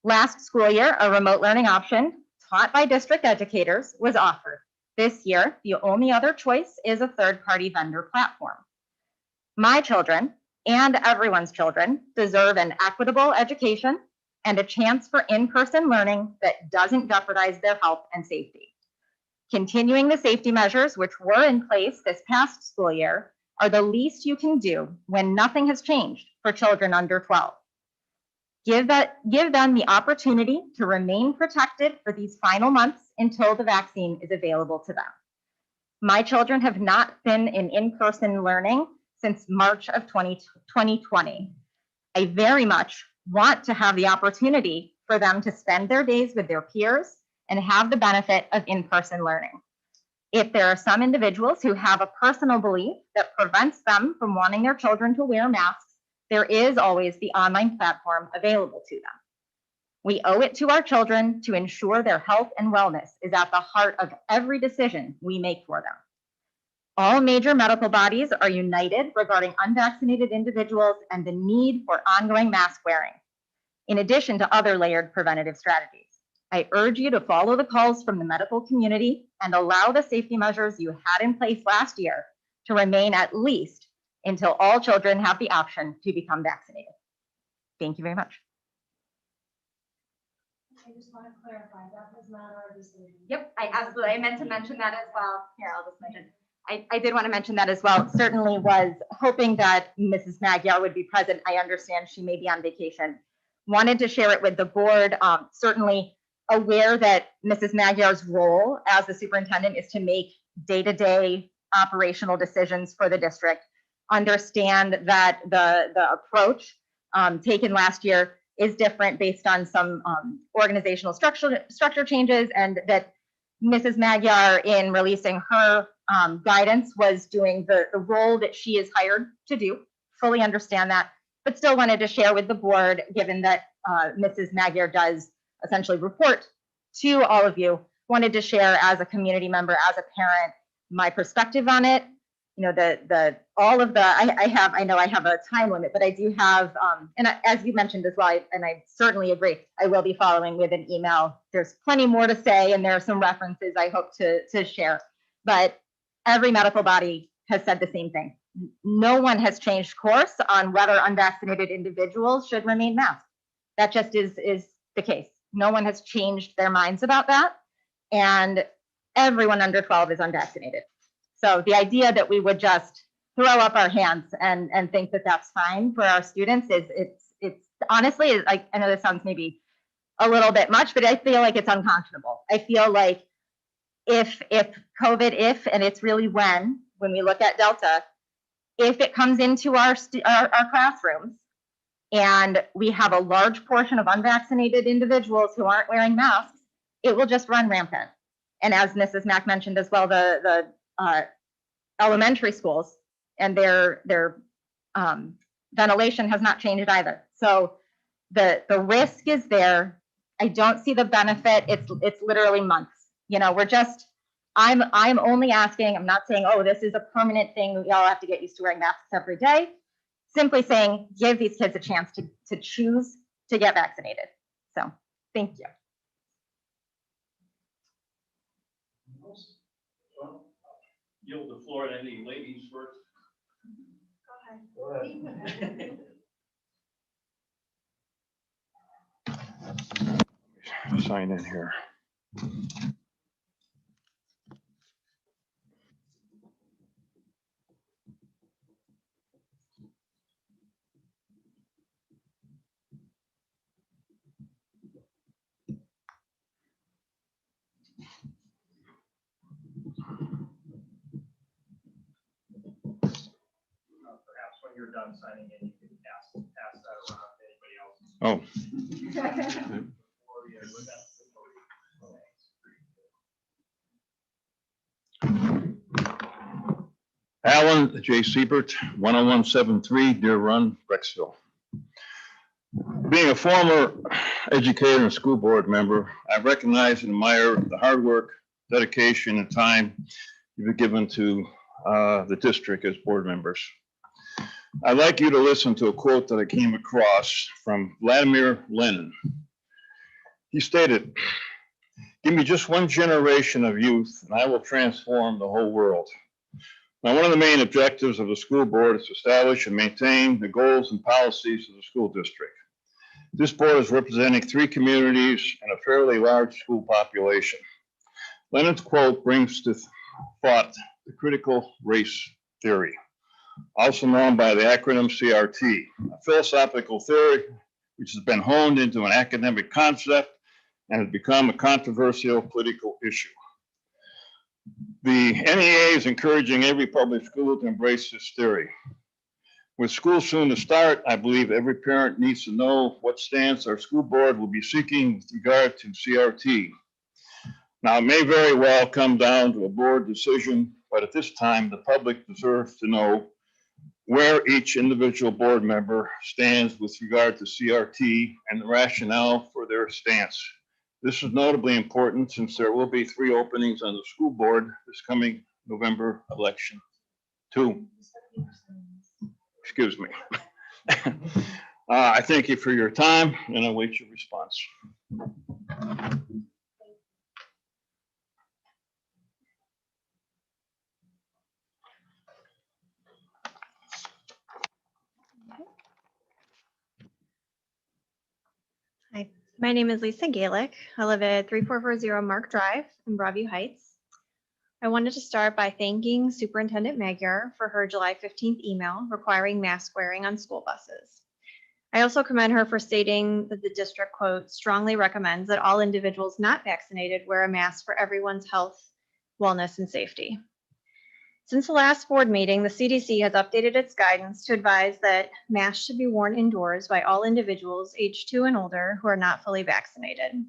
Last school year, a remote learning option taught by district educators was offered. This year, the only other choice is a third-party vendor platform. My children and everyone's children deserve an equitable education and a chance for in-person learning that doesn't jeopardize their health and safety. Continuing the safety measures which were in place this past school year are the least you can do when nothing has changed for children under 12. Give them the opportunity to remain protected for these final months until the vaccine is available to them. My children have not been in in-person learning since March of 2020. I very much want to have the opportunity for them to spend their days with their peers and have the benefit of in-person learning. If there are some individuals who have a personal belief that prevents them from wanting their children to wear masks, there is always the online platform available to them. We owe it to our children to ensure their health and wellness is at the heart of every decision we make for them. All major medical bodies are united regarding unvaccinated individuals and the need for ongoing mask wearing, in addition to other layered preventative strategies. I urge you to follow the calls from the medical community and allow the safety measures you had in place last year to remain at least until all children have the option to become vaccinated. Thank you very much. I just want to clarify, that was not our decision. Yep, I meant to mention that as well. Here, I'll just mention. I did want to mention that as well. Certainly was hoping that Mrs. Magyar would be present. I understand she may be on vacation. Wanted to share it with the board. Certainly aware that Mrs. Magyar's role as the superintendent is to make day-to-day operational decisions for the district. Understand that the approach taken last year is different based on some organizational structure changes, and that Mrs. Magyar, in releasing her guidance, was doing the role that she is hired to do. Fully understand that, but still wanted to share with the board, given that Mrs. Magyar does essentially report to all of you, wanted to share as a community member, as a parent, my perspective on it. I know I have a time limit, but I do have, as you mentioned as well, and I certainly agree, I will be following with an email. There's plenty more to say, and there are some references I hope to share. But every medical body has said the same thing. No one has changed course on whether unvaccinated individuals should remain masked. That just is the case. No one has changed their minds about that. And everyone under 12 is unvaccinated. So the idea that we would just throw up our hands and think that that's fine for our students it's honestly, like, I know this sounds maybe a little bit much, but I feel like it's unconscionable. I feel like if COVID, and it's really when we look at Delta, if it comes into our classrooms and we have a large portion of unvaccinated individuals who aren't wearing masks, it will just run rampant. And as Mrs. Mack mentioned as well, the elementary schools and their ventilation has not changed either. So the risk is there. I don't see the benefit. It's literally months. I'm only asking, I'm not saying, oh, this is a permanent thing. Y'all have to get used to wearing masks every day. Simply saying, give these kids a chance to choose to get vaccinated. So thank you. Yield the floor to any ladies first. Go ahead. Sign in here. Perhaps when you're done signing in, you can pass that around to anybody else. Oh. Alan J. Siebert, 10173 Deer Run, Brecksville. Being a former educator and school board member, I recognize and admire the hard work, dedication, and time you've given to the district as board members. I'd like you to listen to a quote that I came across from Vladimir Lenin. He stated, "Give me just one generation of youth and I will transform the whole world." Now, one of the main objectives of the school board is to establish and maintain the goals and policies of the school district. This board is representing 3 communities and a fairly large school population. Lenin's quote brings to thought the critical race theory, also known by the acronym CRT, a philosophical theory which has been honed into an academic concept and has become a controversial political issue. The NEA is encouraging every public school to embrace this theory. With school soon to start, I believe every parent needs to know what stance our school board will be seeking with regard to CRT. Now, it may very well come down to a board decision, but at this time, the public deserves to know where each individual board member stands with regard to CRT and the rationale for their stance. This is notably important since there will be 3 openings on the school board this coming November election. 2. Excuse me. I thank you for your time and I await your response. Hi, my name is Lisa Galick. I live at 3440 Mark Drive in Broadview Heights. I wanted to start by thanking Superintendent Magyar for her July 15th email requiring mask wearing on school buses. I also commend her for stating that the district, quote, strongly recommends that all individuals not vaccinated wear a mask for everyone's health, wellness, and safety. Since the last board meeting, the CDC has updated its guidance to advise that masks should be worn indoors by all individuals age 2 and older who are not fully vaccinated.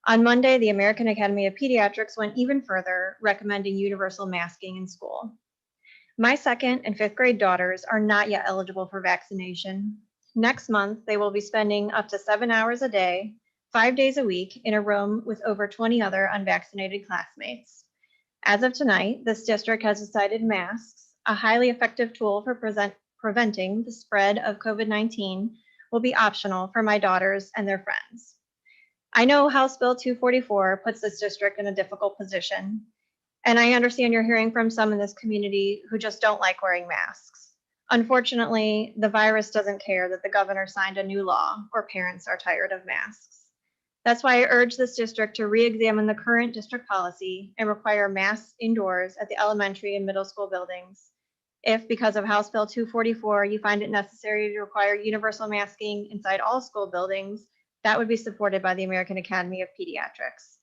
On Monday, the American Academy of Pediatrics went even further, recommending universal masking in school. My 2nd and 5th grade daughters are not yet eligible for vaccination. Next month, they will be spending up to 7 hours a day, 5 days a week in a room with over 20 other unvaccinated classmates. As of tonight, this district has decided masks a highly effective tool for preventing the spread of COVID-19, will be optional for my daughters and their friends. I know House Bill 244 puts this district in a difficult position, and I understand you're hearing from some in this community who just don't like wearing masks. Unfortunately, the virus doesn't care that the governor signed a new law or parents are tired of masks. That's why I urge this district to re-examine the current district policy and require masks indoors at the elementary and middle school buildings. If, because of House Bill 244, you find it necessary to require universal masking inside all school buildings, that would be supported by the American Academy of Pediatrics.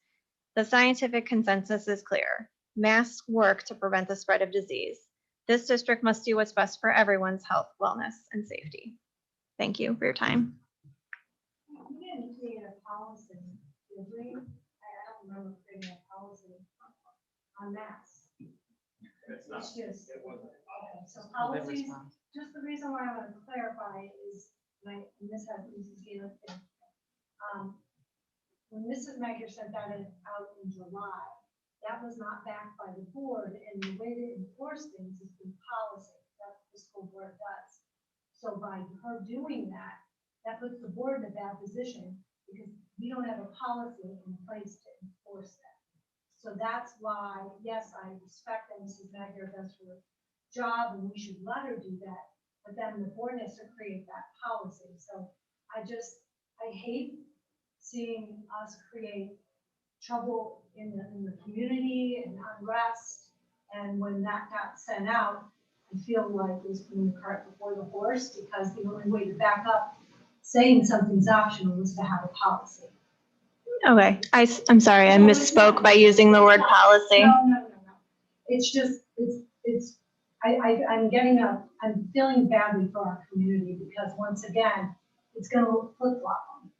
The scientific consensus is clear. Masks work to prevent the spread of disease. This district must do what's best for everyone's health, wellness, and safety. Thank you for your time. We didn't create a policy, did we? I don't remember creating a policy on masks. It's just, okay, so policies, just the reason why I want to clarify is, and this has Mrs. Gaelic thing. When Mrs. Mecker sent that out in July, that was not backed by the board, and the way to enforce things is through policy. That's what the school board does. So by her doing that, that puts the board in a bad position because we don't have a policy in place to enforce that. So that's why, yes, I respect that Mrs. Magyar does her job and we should let her do that, but then the board has to create that policy. So I hate seeing us create trouble in the community and unrest. And when that got sent out, I feel like it was putting the cart before the horse because the only way to back up saying something's optional was to have a policy. Okay, I'm sorry, I misspoke by using the word policy. No. It's just, I'm feeling badly for our community because once again, it's gonna flip-flop them.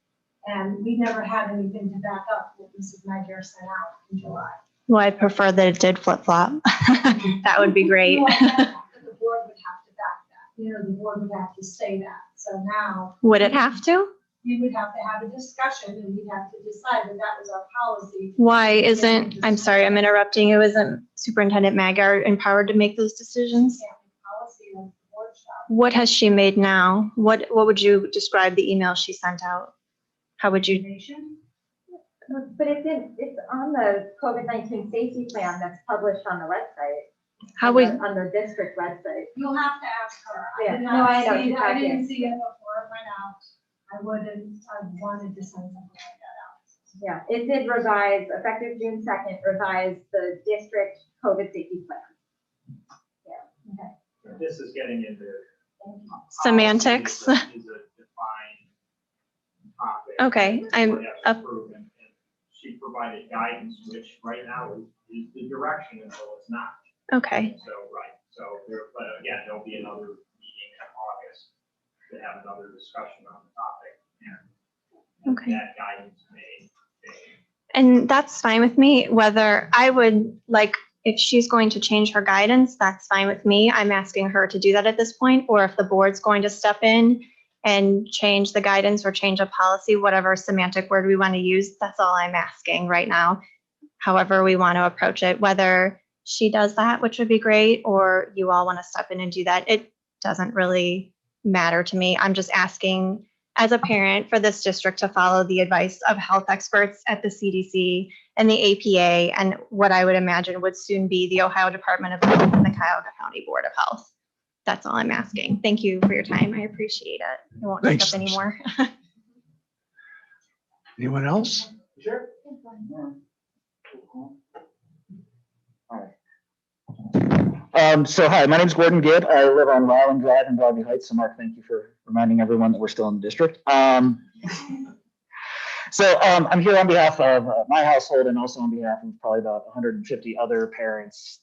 And we never had anything to back up what Mrs. Magyar sent out in July. Well, I prefer that it did flip-flop. That would be great. Well, the board would have to back that. The board would have to say that. So now. Would it have to? We would have to have a discussion and we'd have to decide that that was our policy. Why isn't, I'm sorry, I'm interrupting you. Isn't Superintendent Magyar empowered to make those decisions? Yeah, policy of the board shop. What has she made now? What would you describe the email she sent out? How would you? But it's on the COVID-19 safety plan that's published on the website. How would? On the district website. You'll have to ask her. Yeah. I did No, not I know. see it. I didn't see it before it went out. I wanted to send something like that out. Yeah, it did revise, effective June 2nd, revise the district COVID safety plan. Yeah, okay. This is getting into Semantics. Is a defined topic. Okay, She provided guidance, which right now is the direction until it's not. okay. So, right, so there, but again, there'll be another meeting in August to have another discussion on the topic and Okay. that guidance may. And that's fine with me. Whether I would like, if she's going to change her guidance, that's fine with me. I'm asking her to do that at this point, or if the board's going to step in and change the guidance or change a policy, whatever semantic word we want to use, that's all I'm asking right now. However we want to approach it, whether she does that, which would be great, or you all want to step in and do that, it doesn't really matter to me. I'm just asking as a parent for this district to follow the advice of health experts at the CDC and the APA and what I would imagine would soon be the Ohio Department of Health and the Cuyahoga County Board of Health. That's all I'm asking. Thank you for your time. I appreciate it. I won't take Thanks. up any more. Anyone else? Sure. So hi, my name is Gordon Gibb. I live on Ryland Drive in Broadview Heights. So Mark, thank you for reminding everyone that we're still in the district. I'm here on behalf of my household and also on behalf of probably about 150 other parents,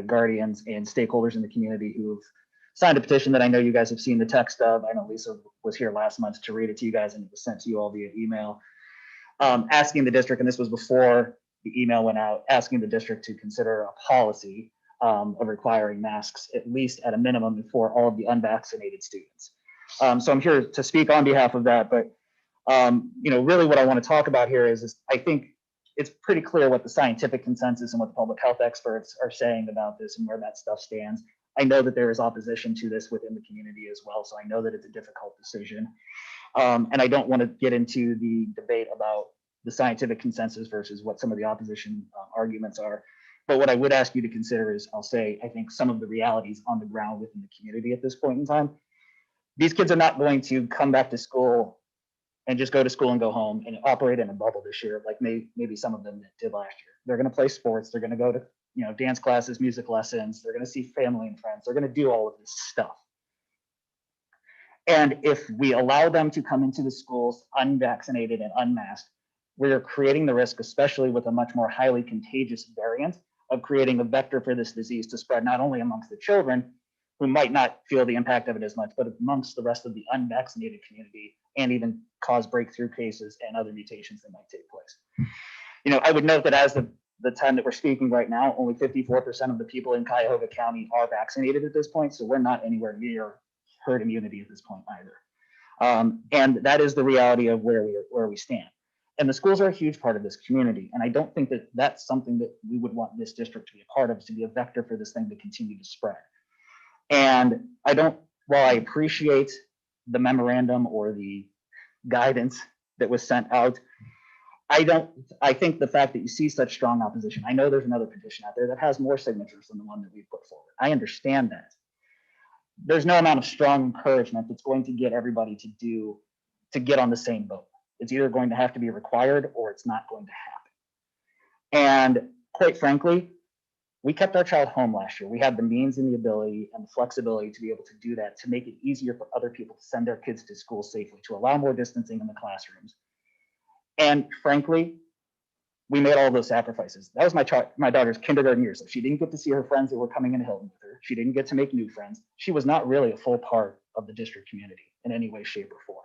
guardians, and stakeholders in the community who've signed a petition that I know you guys have seen the text of. I know Lisa was here last month to read it to you guys, and it was sent to you all via email, asking the district, and this was before the email went out, asking the district to consider a policy of requiring masks, at least at a minimum, for all of the unvaccinated students. So I'm here to speak on behalf of that, but really what I want to talk about here is I think it's pretty clear what the scientific consensus and what the public health experts are saying about this and where that stuff stands. I know that there is opposition to this within the community as well, so I know that it's a difficult decision. And I don't want to get into the debate about the scientific consensus versus what some of the opposition arguments are. But what I would ask you to consider is, I'll say, I think some of the realities on the ground within the community at this point in time. These kids are not going to come back to school and just go to school and go home and operate in a bubble this year, like maybe some of them did last year. They're going to play sports. They're going to go to, dance classes, music lessons. They're going to see family and friends. They're going to do all of this stuff. And if we allow them to come into the schools unvaccinated and unmasked, we're creating the risk, especially with a much more highly contagious variant, of creating a vector for this disease to spread not only amongst the children, who might not feel the impact of it as much, but amongst the rest of the unvaccinated community, and even cause breakthrough cases and other mutations that might take place. I would note that as the time that we're speaking right now, only 54% of the people in Cuyahoga County are vaccinated at this point, so we're not anywhere near herd immunity at this point either. And that is the reality of where we stand. And the schools are a huge part of this community, and I don't think that that's something that we would want this district to be a part of, to be a vector for this thing to continue to spread. And while I appreciate the memorandum or the guidance that was sent out, I think the fact that you see such strong opposition, I know there's another petition out there that has more signatures than the one that we put forward. I understand that. There's no amount of strong encouragement that's going to get everybody to get on the same boat. It's either going to have to be required or it's not going to happen. And quite frankly, we kept our child home last year. We had the means and the ability and the flexibility to be able to do that, to make it easier for other people to send their kids to school safely, to allow more distancing in the classrooms. And frankly, we made all those sacrifices. That was my daughter's kindergarten year. So she didn't get to see her friends that were coming into Hilton with her. She didn't get to make new friends. She was not really a full part of the district community in any way, shape, or form.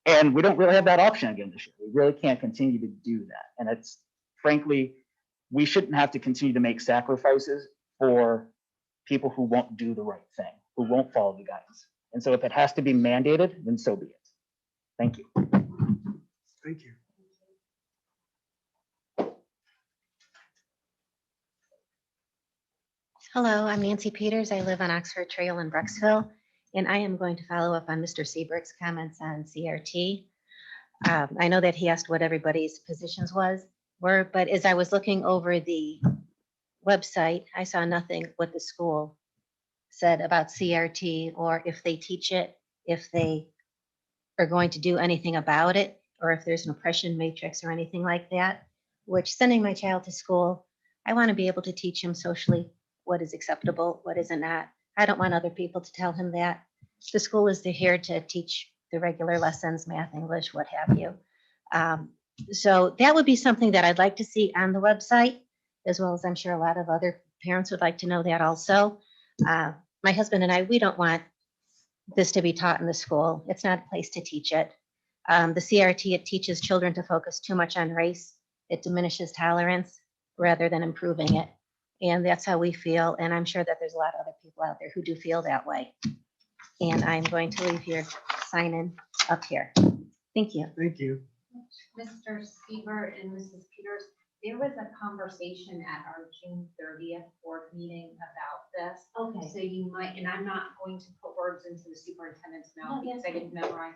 And we don't really have that option again this year. We really can't continue to do that. And it's frankly, we shouldn't have to continue to make sacrifices for people who won't do the right thing, who won't follow the guidance. And so if it has to be mandated, then so be it. Thank you. Thank you. Hello, I'm Nancy Peters. I live on Oxford Trail in Brecksville, and I am going to follow up on Mr. Seabrook's comments on CRT. I know that he asked what everybody's positions were, but as I was looking over the website, I saw nothing what the school said about CRT, or if they teach it, if they are going to do anything about it, or if there's an oppression matrix or anything like that. Which, sending my child to school, I want to be able to teach him socially what is acceptable, what isn't not. I don't want other people to tell him that. The school is here to teach the regular lessons, math, English, what have you. So that would be something that I'd like to see on the website, as well as I'm sure a lot of other parents would like to know that also. My husband and I, we don't want this to be taught in the school. It's not a place to teach it. The CRT, it teaches children to focus too much on race. It diminishes tolerance rather than improving it. And that's how we feel. And I'm sure that there's a lot of other people out there who do feel that way. And I'm going to leave your sign in up here. Thank you. Thank you. Mr. Seaver and Mrs. Peters, there was a conversation at our June 30th board meeting about this. Okay. So you might, and I'm not going to put words into the superintendent's mouth because I didn't memorize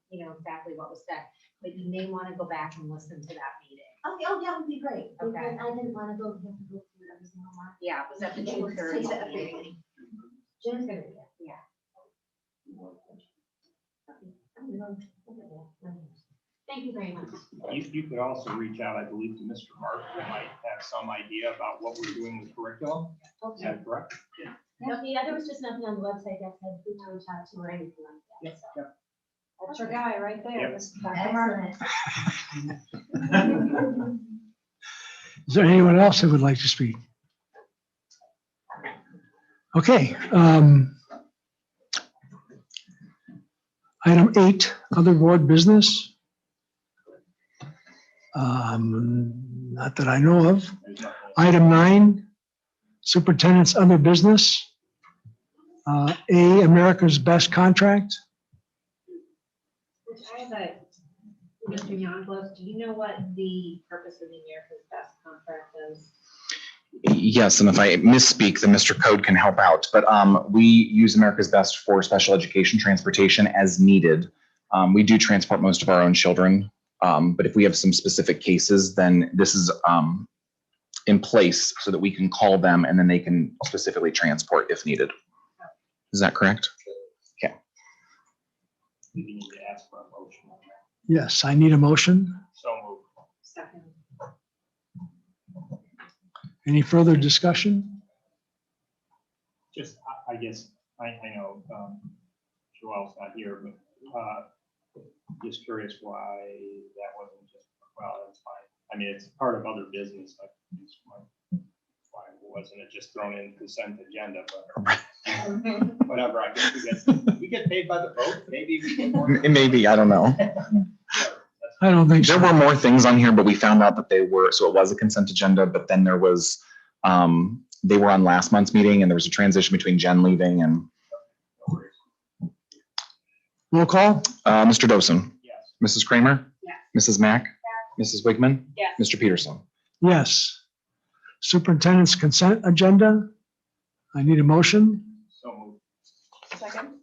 exactly what was said, but you may want to go back and listen to that meeting. Okay, oh, that would be great. Okay. I didn't want to go through every single one. Yeah, it was at the June 30th meeting. June 30th. Yeah. Thank you very much. You could also reach out, I believe, to Mr. Mark, who might have some idea about what we're doing with curriculum. Is that correct? No, yeah, there was just nothing on the website that said who to reach out to or anything like that. So. That's your guy right there. Yep. Mr. Dr. Mark. Excellent. Is there anyone else that would like to speak? Okay. Item 8, other board business. Not that I know of. Item 9, superintendent's other business. A, America's Best Contract. Which I have Mr. Youngblood, do you know what the purpose of the America's Best contract is? Yes, and if I misspeak, then Mr. Code can help out. But we use America's Best for special education transportation as needed. We do transport most of our own children, but if we have some specific cases, then this is in place so that we can call them and then they can specifically transport if needed. Is that correct? Okay. We need to ask for a motion on that. Yes, I need a motion. So moved. Second. Any further discussion? Just, I guess, I know Joelle's not here, but just curious why that wasn't just, well, that's fine. I mean, it's part of other business. Like, why wasn't it just thrown in consent agenda? But whatever, I guess we get paid by the vote. Maybe we get more. Maybe, I don't know. I don't think so. There were more things on here, but we found out that they were, so it was a consent agenda, but then there was, they were on last month's meeting and there was a transition between Jen leaving and. Roll call? Mr. Dosen. Yes. Mrs. Kramer. Yes. Mrs. Mack. Mrs. Wigman. Yes. Mr. Peterson. Yes. Superintendent's consent agenda. I need a motion. So moved. Second.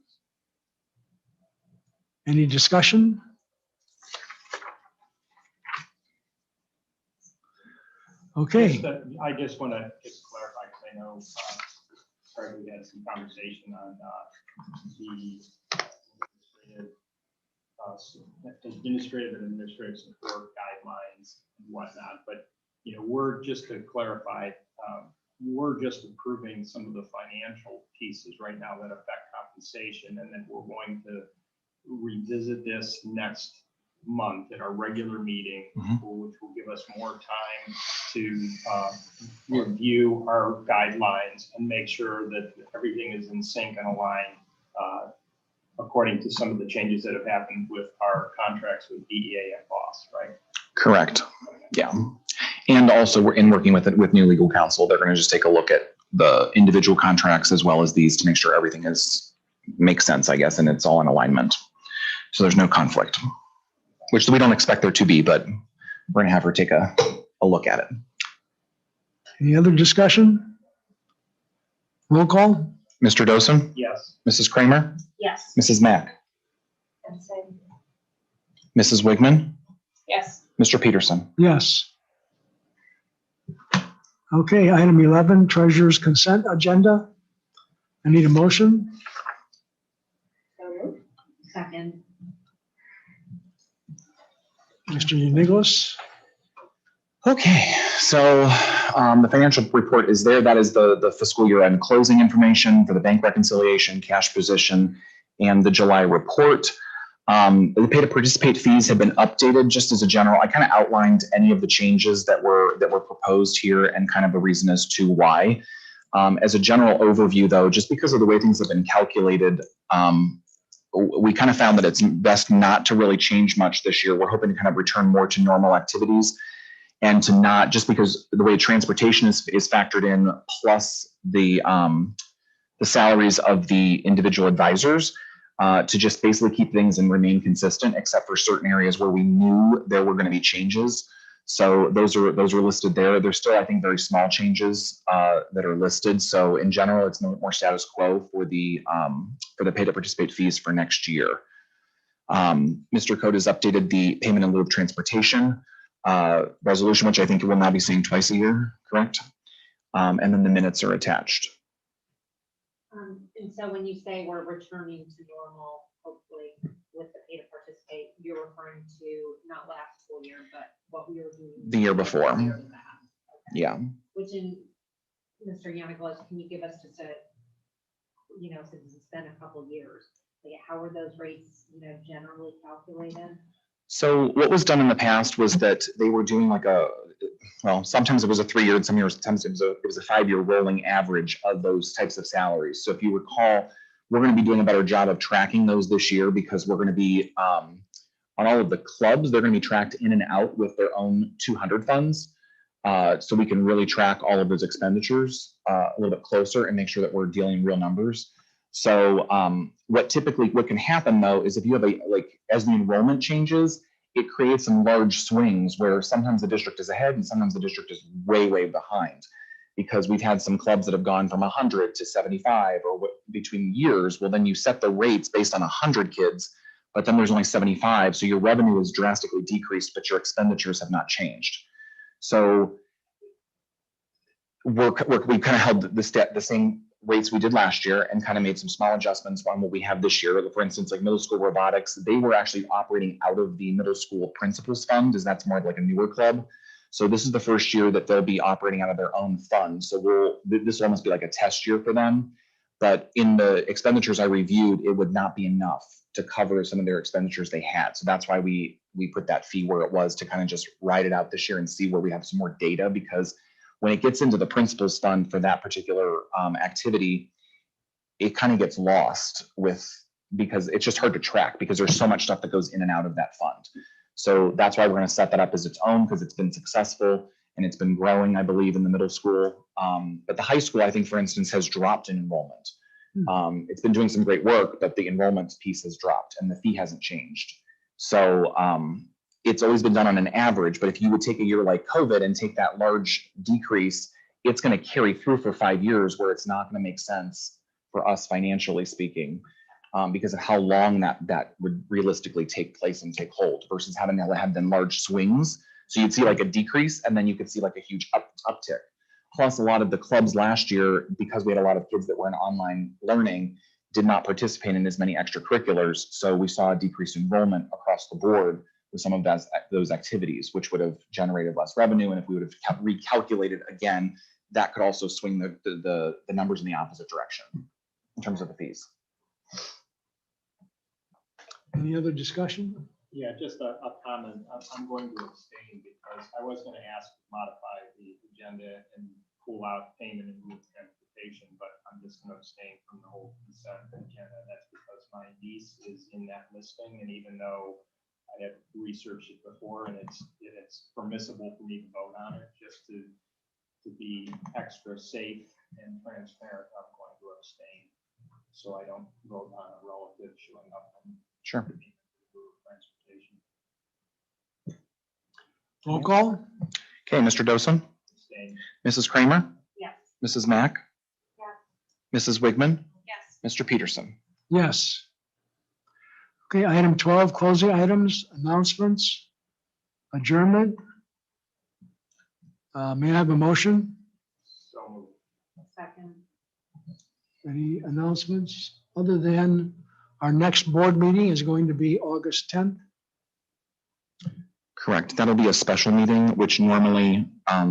Any discussion? Okay, I just want to just clarify, because I know, sorry, we had some conversation on the administrative and administrative support guidelines and whatnot, but, you know, we're just to clarify, we're just approving some of the financial pieces right now that affect compensation, and then we're going to revisit this next month at our regular meeting, which will give us more time to review our guidelines and make sure that everything is in sync and aligned according to some of the changes that have happened with our contracts with DEA and BOSS, right? Correct. Yeah. And also we're working with new legal counsel. They're going to just take a look at the individual contracts as well as these to make sure everything makes sense, I guess, and it's all in alignment. So there's no conflict, which we don't expect there to be, but we're going to have her take a look at it. any other discussion? Roll call? Mr. Dosen? Yes. Mrs. Kramer? Yes. Mrs. Mack? Mrs. Wigman? Yes. Mr. Peterson? Yes. Okay, item 11, treasurer's consent agenda. I need a motion. Second. Mr. Nicholas? Okay, so the financial report is there. That is the fiscal year end closing information for the bank reconciliation, cash position, and the July report. The pay to participate fees have been updated just as a general. I kind of outlined any of the changes that were proposed here and kind of the reason as to why. As a general overview, though, just because of the way things have been calculated, we kind of found that it's best not to really change much this year. We're hoping to kind of return more to normal activities and to not, just because the way transportation is factored in, plus the salaries of the individual advisors, to just basically keep things and remain consistent, except for certain areas where we knew there were going to be changes. So those are listed there. There's still, I think, very small changes that are listed. So in general, it's more status quo for the pay to participate fees for next year. Mr. Code has updated the payment in lieu of transportation resolution, which I think will now be seeing twice a year, correct? And then the minutes are attached. And so when you say we're returning to normal, hopefully with the pay to participate, you're referring to not last school year, but what we were doing The year before. the year before. Yeah. Which in, Mr. Yanniclas, can you give us just a, since it's been a couple years, like how are those rates, generally calculated? So what was done in the past was that they were doing sometimes it was a 3-year and sometimes it was a 5-year rolling average of those types of salaries. So if you recall, we're going to be doing a better job of tracking those this year because we're going to be on all of the clubs, they're going to be tracked in and out with their own 200 funds. So we can really track all of those expenditures a little bit closer and make sure that we're dealing real numbers. So what can happen though, is if you have as the enrollment changes, it creates some large swings where sometimes the district is ahead and sometimes the district is way, way behind. because we've had some clubs that have gone from 100 to 75 or between years. Well, then you set the rates based on 100 kids, but then there's only 75. So your revenue is drastically decreased, but your expenditures have not changed. So we kind of held the same rates we did last year and kind of made some small adjustments on what we have this year. For instance, like middle school robotics, they were actually operating out of the middle school principals fund, as that's more like a newer club. So this is the first year that they'll be operating out of their own fund. So this will almost be like a test year for them. But in the expenditures I reviewed, it would not be enough to cover some of their expenditures they had. So that's why we put that fee where it was, to kind of just ride it out this year and see where we have some more data, because when it gets into the principals fund for that particular activity, it kind of gets lost because it's just hard to track because there's so much stuff that goes in and out of that fund. So that's why we're going to set that up as its own, because it's been successful and it's been growing, I believe, in the middle school. But the high school, I think, for instance, has dropped in enrollment. It's been doing some great work, but the enrollment piece has dropped and the fee hasn't changed. So it's always been done on an average, but if you would take a year like COVID and take that large decrease, it's going to carry through for 5 years where it's not going to make sense for us financially speaking, because of how long that would realistically take place and take hold versus having to have them large swings. So you'd see like a decrease and then you could see like a huge uptick. Plus a lot of the clubs last year, because we had a lot of kids that were in online learning, did not participate in as many extracurriculars. So we saw a decreased enrollment across the board with some of those activities, which would have generated less revenue. And if we would have recalculated again, that could also swing the numbers in the opposite direction in terms of the fees. Any other discussion? Yeah, just a comment. I'm going to abstain because I was going to ask to modify the agenda and pull out payment and move transportation, but I'm just going to abstain from the whole consent agenda. That's because my niece is in that listing, and even though I have researched it before and it's permissible for me to vote on it, just to be extra safe and transparent, I'm going to abstain. So I don't vote on a relative showing up on Sure. transportation. Roll call? Okay, Mr. Dosen, Abstain. Mrs. Kramer, Yes. Mrs. Mack, Yes. Mrs. Wigman, Yes. Mr. Peterson. Yes. Okay, item 12, closing items, announcements, adjournment. May I have a motion? So moved. Second. Any announcements other than our next board meeting is going to be August 10th? Correct. That'll be a special meeting, which normally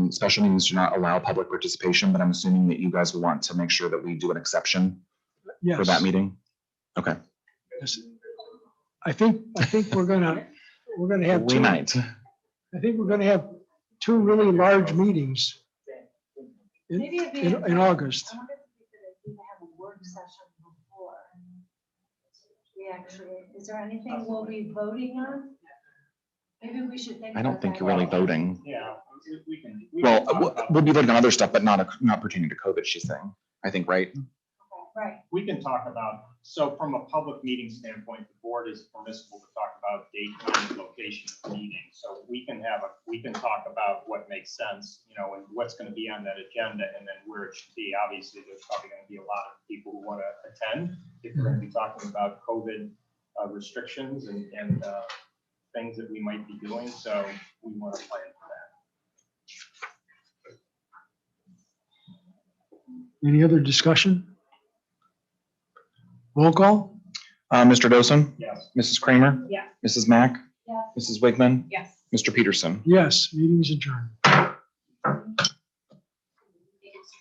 special meetings do not allow public participation, but I'm assuming that you guys will want to make sure that we do an exception Yes. for that meeting. Okay. Yes. I think we're gonna have We two. might. I think we're gonna have two really large meetings Maybe it'd be in August. I wonder if we could even have a work session before. We actually, is there anything we'll be voting on? Maybe we should think. I don't about think that. you're really voting. Yeah, we can. Well, talk about we'll be voting on other stuff, but not pertaining to COVID, she's saying. I think, right? Right. We can talk about, so from a public meeting standpoint, the board is permissible to talk about date, time, and location of the meeting. So we can talk about what makes sense, and what's going to be on that agenda and then where it should be. Obviously, there's probably going to be a lot of people who want to attend if we're going to be talking about COVID restrictions and things that we might be doing. So we want to plan for that. Any other discussion? Roll call? Mr. Dosen? Yes. Mrs. Kramer? Yeah. Mrs. Mack? Yeah. Mrs. Wigman? Yes. Mr. Peterson? Yes, meeting is adjourned.